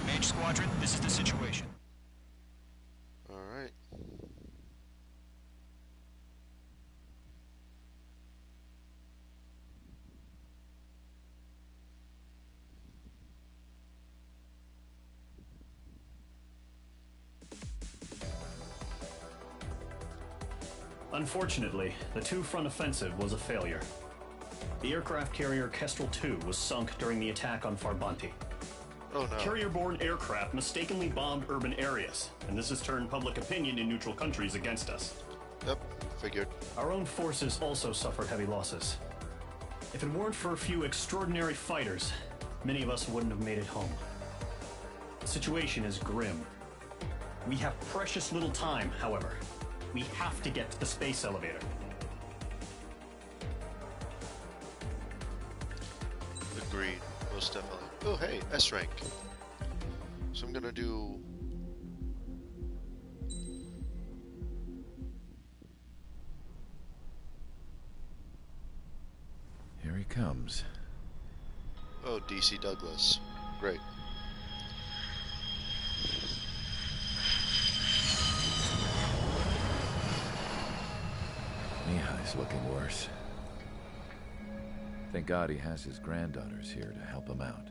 Mage Squadron, this is the situation. Alright. Unfortunately, the two-front offensive was a failure. The aircraft carrier Kestrel II was sunk during the attack on Farbanti. Oh no. Carrier-borne aircraft mistakenly bombed urban areas, and this has turned public opinion in neutral countries against us. Yep, figured. Our own forces also suffered heavy losses. If it weren't for a few extraordinary fighters, many of us wouldn't have made it home. The situation is grim. We have precious little time, however. We have to get to the space elevator. Agreed, most definitely. Oh hey, S rank. So I'm gonna do... Here he comes. Oh, DC Douglas. Great. Mihai's looking worse. Thank God he has his granddaughters here to help him out.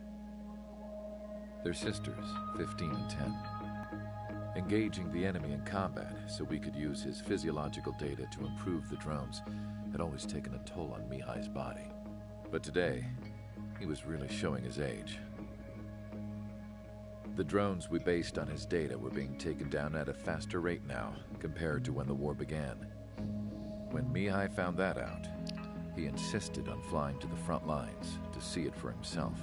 They're sisters, 15 and 10. Engaging the enemy in combat so we could use his physiological data to improve the drones had always taken a toll on Mihai's body. But today, he was really showing his age. The drones we based on his data were being taken down at a faster rate now compared to when the war began. When Mihai found that out, he insisted on flying to the front lines to see it for himself.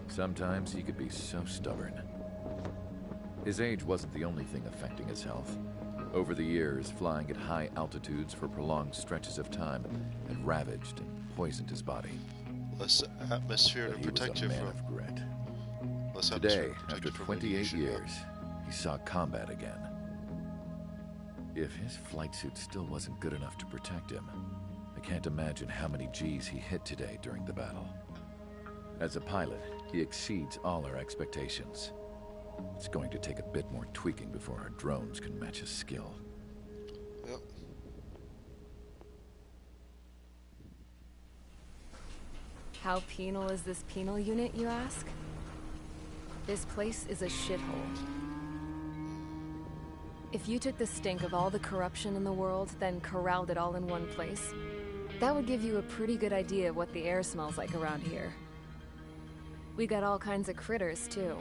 Sometimes he could be so stubborn. His age wasn't the only thing affecting his health. Over the years, flying at high altitudes for prolonged stretches of time had ravaged and poisoned his body. Less atmosphere to protect you from. Of grit. Less Today, atmosphere to protect after you from 28 radiation. years, he saw combat again. If his flight suit still wasn't good enough to protect him, I can't imagine how many G's he hit today during the battle. As a pilot, he exceeds all our expectations. It's going to take a bit more tweaking before our drones can match his skill. Yep. How penal is this penal unit, you ask? This place is a shithole. If you took the stink of all the corruption in the world, then corralled it all in one place, that would give you a pretty good idea of what the air smells like around here. We got all kinds of critters, too.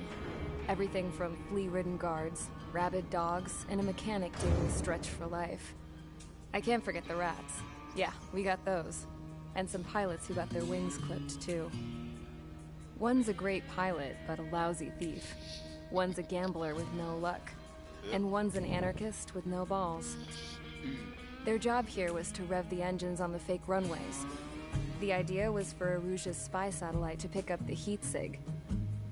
Everything from flea-ridden guards, rabid dogs, and a mechanic doing the stretch for life. I can't forget the rats. Yeah, we got those. and some pilots who got their wings clipped, too. One's a great pilot, but a lousy thief. One's a gambler with no luck. And one's an anarchist with no balls. Their job here was to rev the engines on the fake runways. The idea was for Erusia's spy satellite to pick up the heat sig.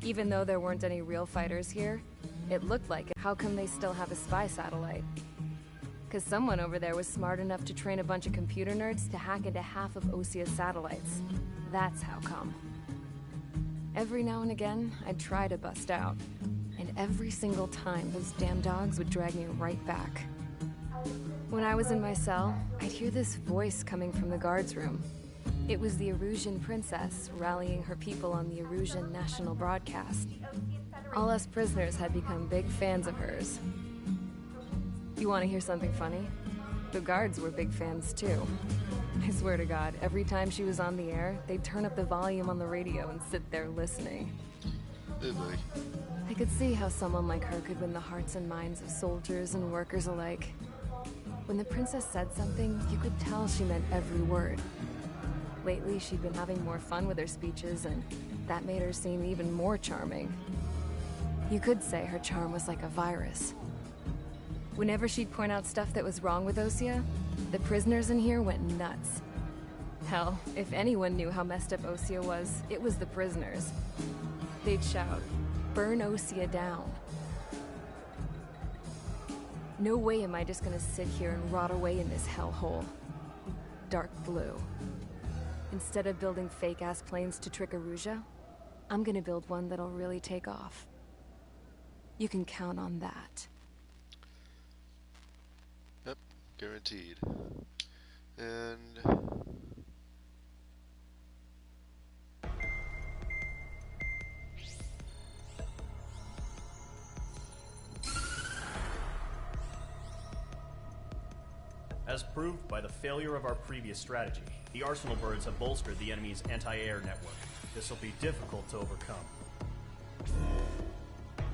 Even though there weren't any real fighters here, it looked like it. How come they still have a spy satellite? Because someone over there was smart enough to train a bunch of computer nerds to hack into half of Osia's satellites. That's how come. Every now and again, I'd try to bust out. And every single time, those damn dogs would drag me right back. When I was in my cell, I'd hear this voice coming from the guards room. It was the Erusian princess rallying her people on the Erusian national broadcast. All us prisoners had become big fans of hers. You want to hear something funny? The guards were big fans too. I swear to God, every time she was on the air, they'd turn up the volume on the radio and sit there listening. I could see how someone like her could win the hearts and minds of soldiers and workers alike. When the princess said something, you could tell she meant every word. Lately, she'd been having more fun with her speeches, and that made her seem even more charming. You could say her charm was like a virus. Whenever she'd point out stuff that was wrong with Osia, the prisoners in here went nuts. Hell, if anyone knew how messed up Osia was, it was the prisoners. They'd shout, "Burn Osia down." No way am I just gonna sit here and rot away in this hellhole. Dark blue. Instead of building fake-ass planes to trick Erusia, I'm gonna build one that'll really take off. You can count on that. Yep, guaranteed. And... As proved by the failure of our previous strategy, the Arsenal birds have bolstered the enemy's anti-air network. This will be difficult to overcome.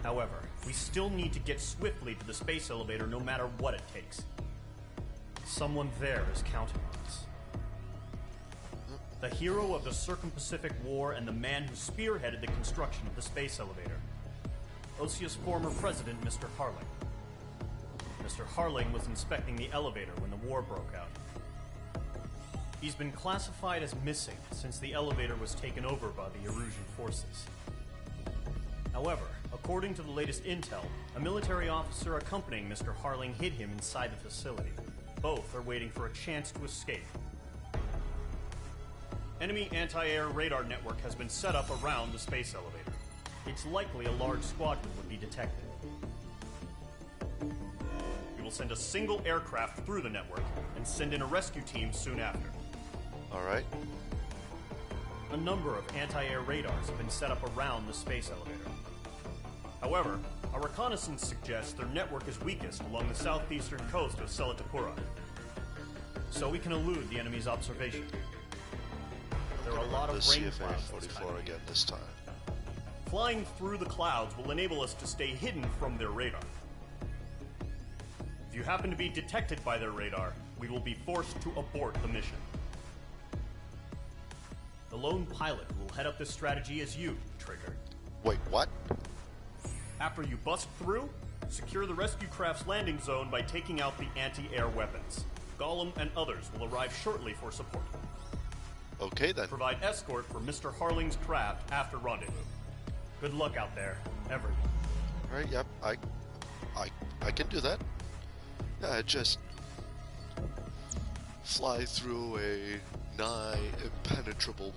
However, we still need to get swiftly to the space elevator no matter what it takes. Someone there is counting on us. The hero of the Circum-Pacific War and the man who spearheaded the construction of the space elevator. Osia's former president, Mr. Harling. Mr. Harling was inspecting the elevator when the war broke out. He's been classified as missing since the elevator was taken over by the Erusian forces. However, according to the latest intel, a military officer accompanying Mr. Harling hid him inside the facility. Both are waiting for a chance to escape. Enemy anti-air radar network has been set up around the space elevator. It's likely a large squadron would be detected. We will send a single aircraft through the network and send in a rescue team soon after. Alright. A number of anti-air radars have been set up around the space elevator. However, our reconnaissance suggests their network is weakest along the southeastern coast of Selatapura, so we can elude the enemy's observation. There are a lot of rain clouds this time. again this time. Flying through the clouds will enable us to stay hidden from their radar. If you happen to be detected by their radar, we will be forced to abort the mission. The lone pilot who will head up this strategy is you, Trigger. Wait, what? After you bust through, secure the rescue craft's landing zone by taking out the anti-air weapons. Gollum and others will arrive shortly for support. Okay then. Provide escort for Mr. Harling's craft after rendezvous. Good luck out there, everyone. Alright, yep, I can do that. Yeah, just fly through a nigh impenetrable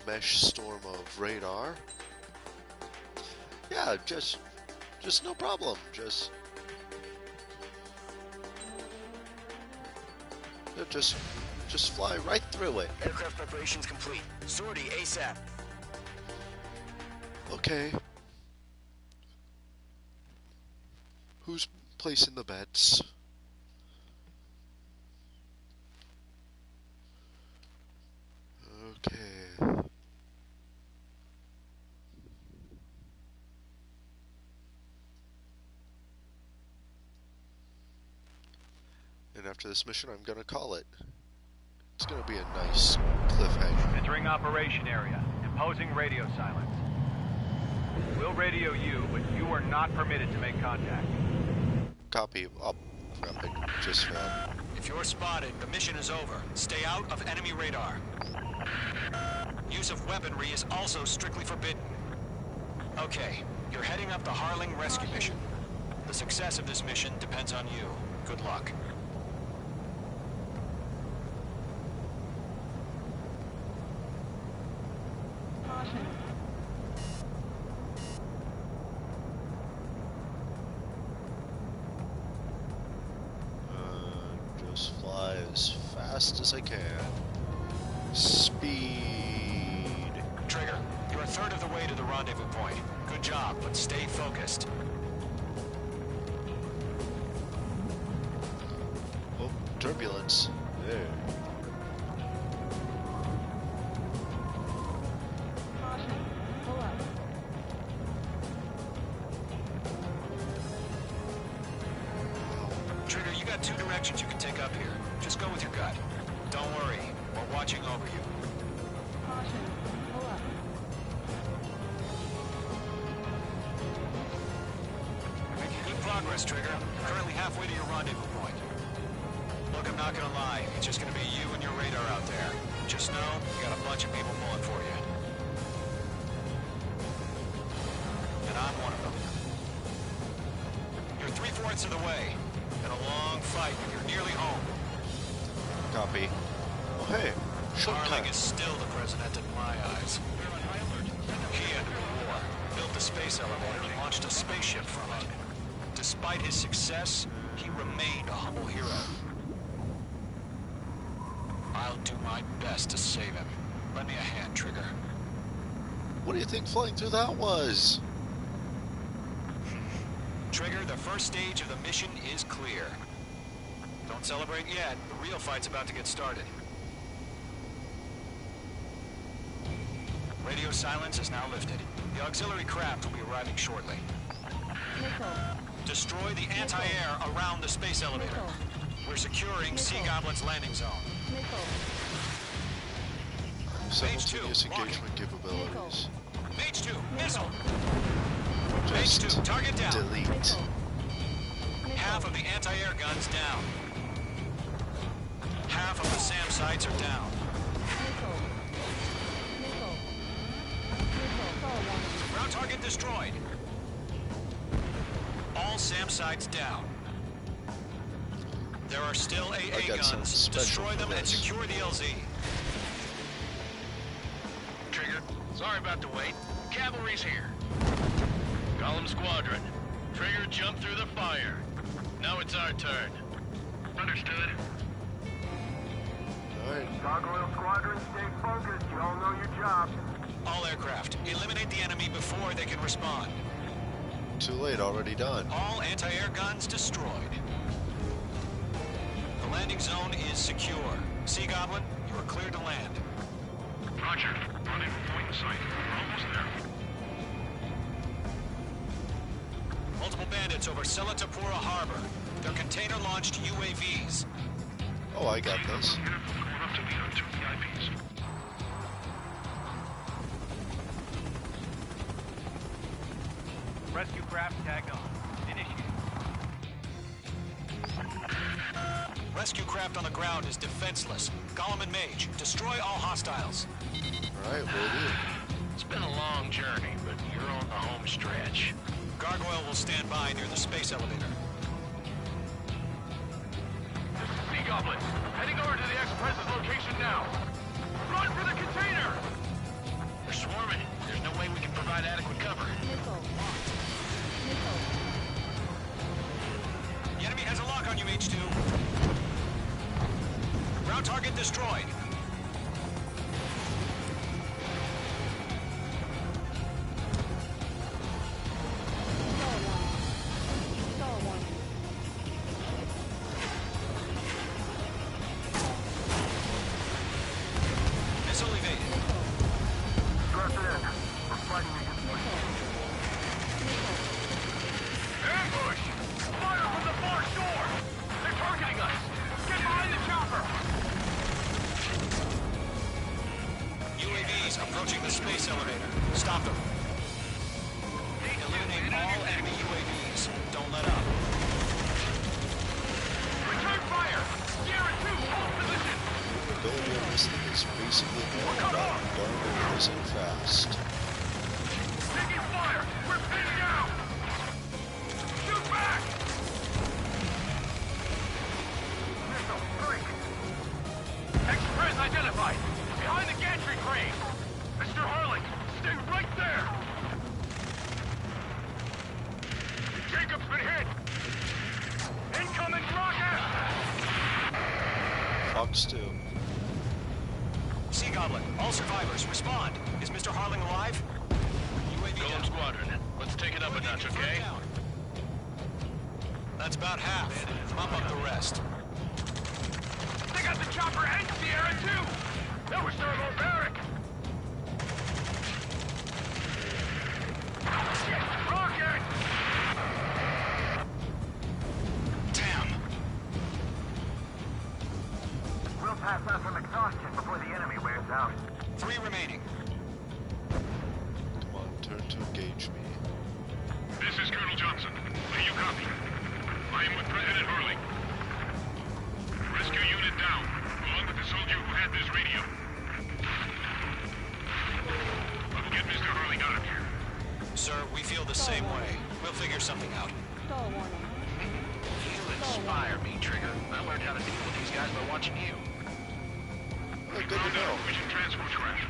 mesh storm of radar. Yeah, just no problem. Just fly right through it. Aircraft preparations complete. Sortie ASAP. Okay. Who's placing the bets? Okay. And after this mission, I'm gonna call it. It's gonna be a nice cliffhanger. Entering operation area. Imposing radio silence. We'll radio you, but you are not permitted to make contact. Copy. Up. Rapid. Just failed. If you're spotted, the mission is over. Stay out of enemy radar. Use of weaponry is also strictly forbidden. Okay, you're heading up the Harling rescue mission. The success of this mission depends on you. Good luck. Just fly as fast as I can. Speed. Trigger, you're a third of the way to the rendezvous point. Good job, but stay focused. Oh, turbulence. There. Trigger, you got two directions you can take up here. Just go with your gut. Don't worry, we're watching over you. Making good progress, Trigger. Currently halfway to your rendezvous point. Look, I'm not gonna lie. It's just gonna be you and your radar out there. Just know, you got a bunch of people pulling for you. And I'm one of them. You're 3/4 of the way. Been a long fight, but you're nearly home. Copy. Oh, hey. Harling is still the president in my eyes. He ended the war, built the space elevator, and launched a spaceship from it. Despite his success, he remained a humble hero. I'll do my best to save him. Lend me a hand, Trigger. What do you think flying through that was? Trigger, the first stage of the mission is clear. Don't celebrate yet. The real fight's about to get started. Radio silence is now lifted. The auxiliary craft will be arriving shortly. Destroy the anti-air around the space elevator. We're securing Sea Goblin's landing zone. Simultaneous engagement capabilities. Mage 2, missile! Just Mage 2, target down. delete. Half of the anti-air guns down. Half of the SAM sites are down. Ground target destroyed. All SAM sites down. There are still AA guns. Destroy them and secure the LZ. Trigger, sorry about the wait. Cavalry's here. Column Squadron. Trigger jumped through the fire. Now it's our turn. Understood. Alright. Gargoyle Squadron, stay focused. You all know your job. All aircraft, eliminate the enemy before they can respond. Too late, already done. All anti-air guns destroyed. The landing zone is secure. Sea Goblin, you are cleared to land. Roger. Running point in sight. We're almost there. Multiple bandits over Selatapura Harbor. They're container-launched UAVs. Oh, I got this. Going up to meet our two VIPs. Rescue craft tagged on. Initiate. Rescue craft on the ground is defenseless. Gollum and Mage, destroy all hostiles. Alright, will do. It's been a long journey, but you're on the home stretch. Gargoyle will stand by near the space elevator. Sea Goblin, heading over to the Express's location now. Run for the container! They're swarming. There's no way we can provide adequate cover. The enemy has a lock on you, H2. Ground target destroyed. Missile evaded. Squadrons approaching the space elevator. Stop them. Eliminate all enemy UAVs. Don't let up. Return fire! Sierra 2, hold position! The ability on this thing is basically more about darn it and fast. Taking fire! We're pinning out! Shoot back! Missile freak! Express identified! Behind the gantry crane! Mr. Harling, stay right there! Jacob's been hit! Incoming rocket! Fox 2. Sea Goblin, all survivors, respond. Is Mr. Harling alive? UAV Golem down. Squadron, let's take it up a notch, okay? That's about half. Bump up the rest. They got the chopper and Sierra too! That was thermobaric! Shit! Rocket! Damn! We'll pass out some exhaustion before the enemy wears out. 3 remaining. Come on, turn to engage me. This is Colonel Johnson. Do you copy? I am with President Harling. Rescue unit down, along with the soldier who had this radio. I'll get Mr. Harling out of here. Sir, we feel the same way. We'll figure something out. You inspire me, Trigger. I learned how to deal with these guys by watching you. Oh, good to know. Vision transport crash.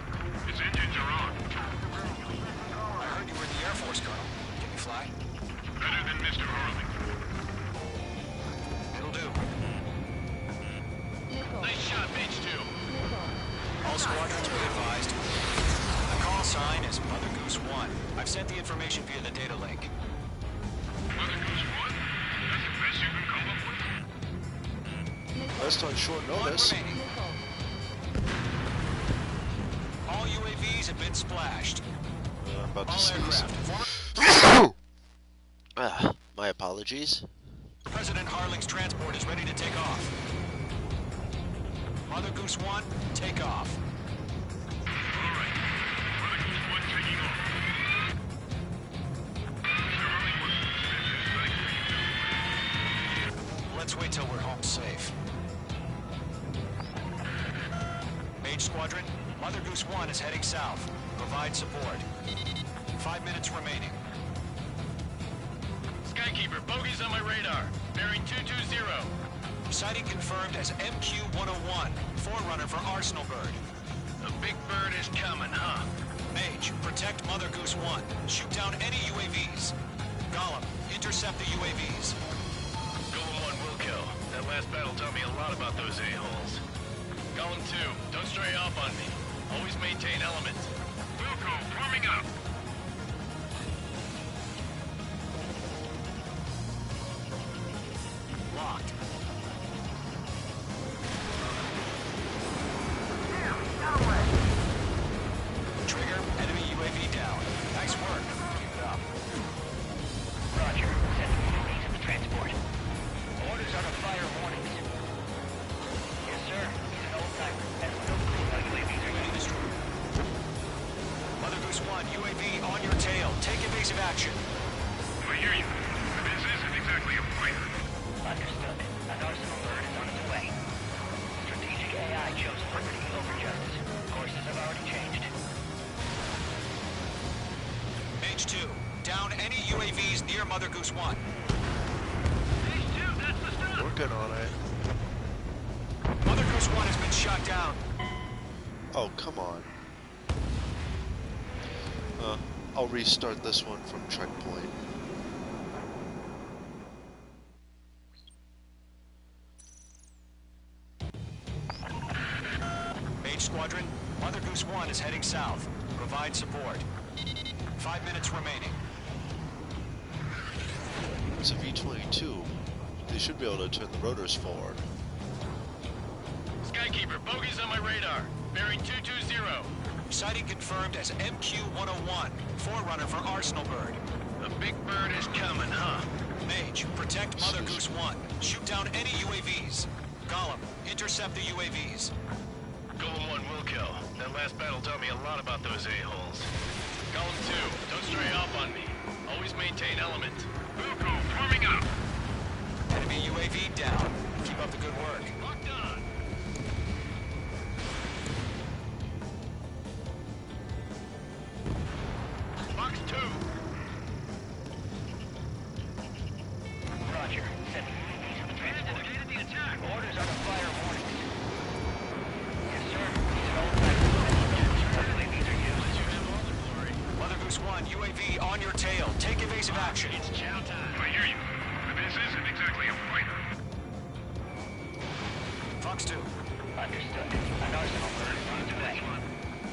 Its engines are on. I heard you were in the Air Force, Colonel. Can you fly? Better than Mr. Harling. It'll do. Nice shot, Mage 2. All squadrons be advised. The call sign is Mother Goose 1. I've sent the information via the data link. Mother Goose 1? That's the best you can come up with? Best on short 1 notice. remaining. All UAVs have been splashed. I'm about to All sneeze. aircraft. My apologies. President Harling's transport is ready to take off. Mother Goose 1, take off. Alright. Mother Goose 1 taking off. Mr. Harling was Let's wait till we're home safe. Mage Squadron, Mother Goose 1 is heading south. Provide support. 5 minutes remaining. Skykeeper, bogeys on my radar. Bearing 220. Sighting confirmed as MQ-101, forerunner for Arsenal Bird. The big bird is coming, huh? Mage, protect Mother Goose 1. Shoot down any UAVs. Gollum, intercept the UAVs. Golem 1 will kill. That last battle taught me a lot about those a-holes. Golem 2, don't stray off on me. Always maintain element. Wilco, forming up. Locked. Trigger, enemy UAV down. Nice work. Keep it up. Roger. Send UAVs to the transport. Orders are to fire warnings. Yes, sir. He's an old-timer. Has no clue how UAVs are Ready to used. destroy. Mother Goose 1, UAV on your tail. Take evasive action. I hear you. This isn't exactly a fighter. Understood. An Arsenal bird is on its way. Strategic AI chose liberty over justice. Courses have already changed. Mage 2, down any UAVs near Mother Goose 1. These two, that's the stuff. Working on it. Mother Goose 1 has been shot down. Oh, come on. I'll restart this one from checkpoint. Mage Squadron, Mother Goose 1 is heading south. Provide support. 5 minutes remaining. It's a V-22. They should be able to turn the rotors forward. Skykeeper, bogeys on my radar. Bearing 220. Sighting confirmed as MQ-101, forerunner for Arsenal Bird. The big bird is coming, huh? Mage, protect Mother Goose 1. Shoot down any UAVs. Gollum, intercept the UAVs. Golem 1, Wilco. That last battle taught me a lot about those a-holes. Golem 2, don't stray off on me. Always maintain element. Wilco, forming up. Enemy UAV down. Keep up the good work. Locked on. Fox 2. Roger. Sending UAVs on the transport. The attack. Orders on the fire warnings. Yes, sir. These are all types of UAVs are used. You have all the glory. Mother Goose 1, UAV on your tail. Take evasive action. It's chow time. I hear you. But this isn't exactly a fighter. Fox 2. Understood. An arsenal alert on its way.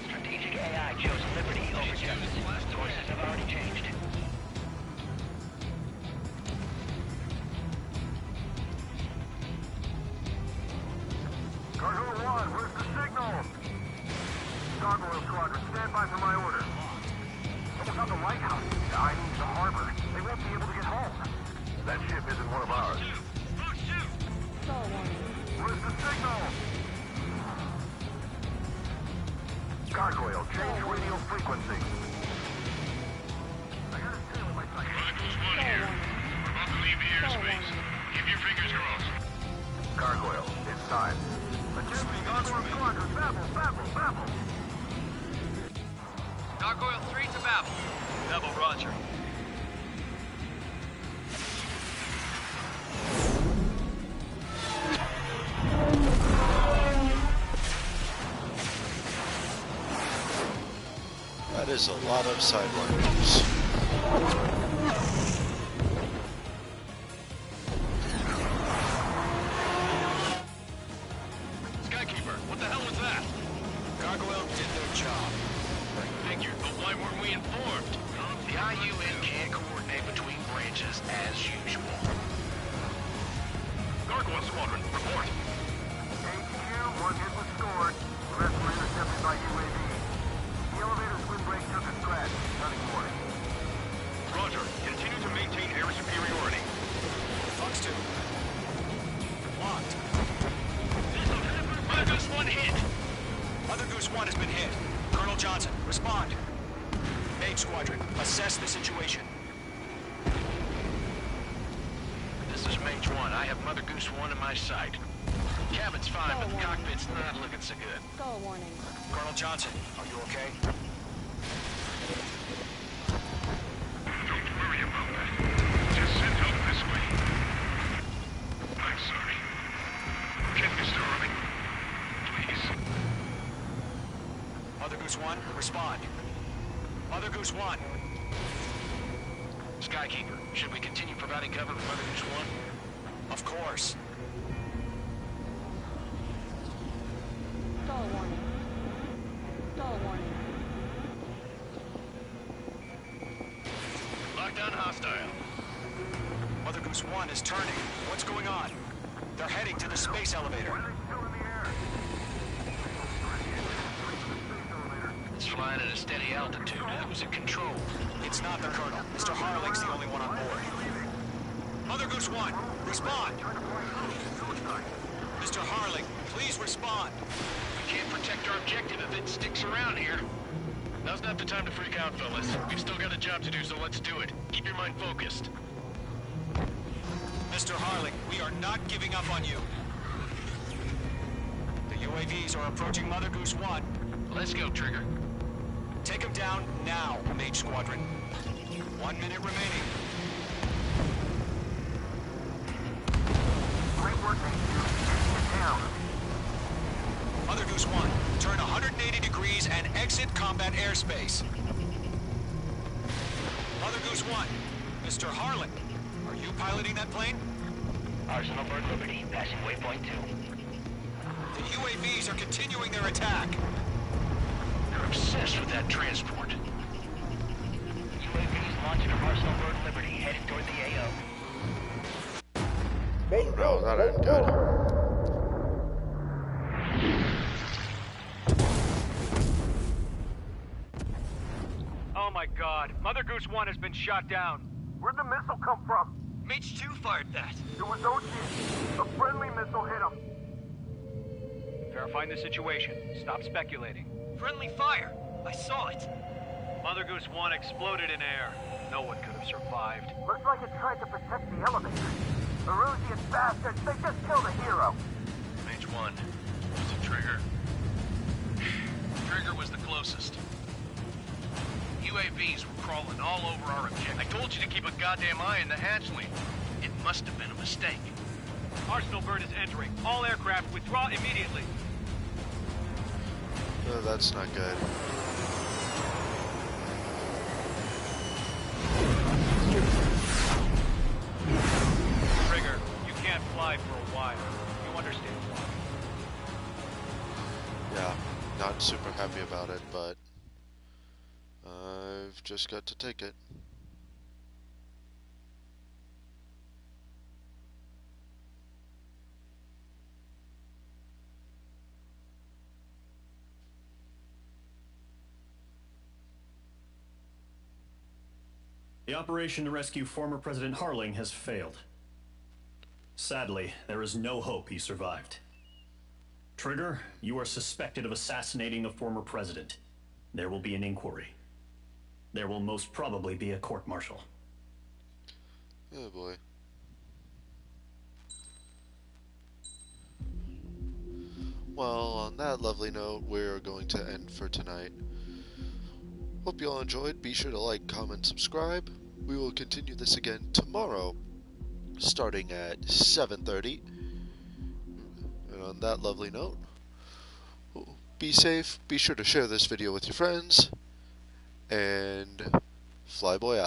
Strategic AI chose liberty over justice. Courses have already changed. Gargoyle 1, where's the signal? Gargoyle Squadron, stand by for my order. Someone's on the lighthouse. I need the harbor. They won't be able to get home. That ship isn't one of ours. Fox 2. Where's the signal? Gargoyle, change radio frequency. I got a tail in my sight. Chronicles 1 here. We're about to leave the airspace. Keep your fingers crossed. Gargoyle, it's time. Attention, Gargoyle Squadron, Babel. Gargoyle 3 to Babel. Babel, roger. That is a lot of sidewinders. Skykeeper, what the hell was that? Gargoyle did their job. Figured, but why weren't we informed? The IUN can't coordinate between branches as usual. Gargoyle Squadron, report. HQ, 1 hit was scored. The rest were intercepted by UAV. The elevator's windbreak took a scratch. Nothing more. Roger, continue to maintain air superiority. Fox 2. Locked. Mother Goose 1 hit. Mother Goose 1 has been hit. Colonel Johnson, respond. Mage Squadron, assess the situation. This is Mage 1. I have Mother Goose 1 in my sight. Cabin's fine, but the cockpit's not looking so good. Go warning. Colonel Johnson, are you okay? Don't worry about that. Just send help this way. I'm sorry. Get Mr. Irving. Please. Mother Goose 1, respond. Mother Goose 1. Skykeeper, should we continue providing cover for Mother Goose 1? Of course. Go warning. Go warning. Lockdown hostile. Mother Goose 1 is turning. What's going on? They're heading to the space elevator. It's flying at a steady altitude. Who's in control? It's not the Colonel. Mr. Harling's the only one on board. Mother Goose 1, respond! Mr. Harling, please respond. We can't protect our objective if it sticks around here. Now's not the time to freak out, fellas. We've still got a job to do, so let's do it. Keep your mind focused. Mr. Harling, we are not giving up on you. The UAVs are approaching Mother Goose 1. Let's go, Trigger. Take them down now, Mage Squadron. 1 minute remaining. Great work, HQ. Down. Mother Goose 1, turn 180 degrees and exit combat airspace. Mother Goose 1, Mr. Harling, are you piloting that plane? Arsenal Bird Liberty, passing waypoint 2. The UAVs are continuing their attack. They're obsessed with that transport. UAVs launching from Arsenal Bird Liberty, headed toward the AO. Oh no, that ain't good. Oh my god, Mother Goose 1 has been shot down. Where'd the missile come from? Mage 2 fired that. It was OC. A friendly missile hit him. Verifying the situation. Stop speculating. Friendly fire! I saw it! Mother Goose 1 exploded in air. No one could have survived. Looks like it tried to protect the elevator. Erusian bastards, they just killed a hero. Mage 1. Was it Trigger? Trigger was the closest. UAVs were crawling all over our objective. I told you to keep a goddamn eye on the hatchling. It must have been a mistake. Arsenal bird is entering. All aircraft withdraw immediately. Oh, that's not good. Trigger, you can't fly for a while. You understand why. Yeah, not super happy about it, but I've just got to take it. The operation to rescue former President Harling has failed. Sadly, there is no hope he survived. Trigger, you are suspected of assassinating a former president. There will be an inquiry. There will most probably be a court-martial. Oh boy. Well, on that lovely note, we're going to end for tonight. Hope you all enjoyed. Be sure to like, comment, subscribe. We will continue this again tomorrow, starting at 7:30. And on that lovely note, be safe. Be sure to share this video with your friends. And Flyboy out.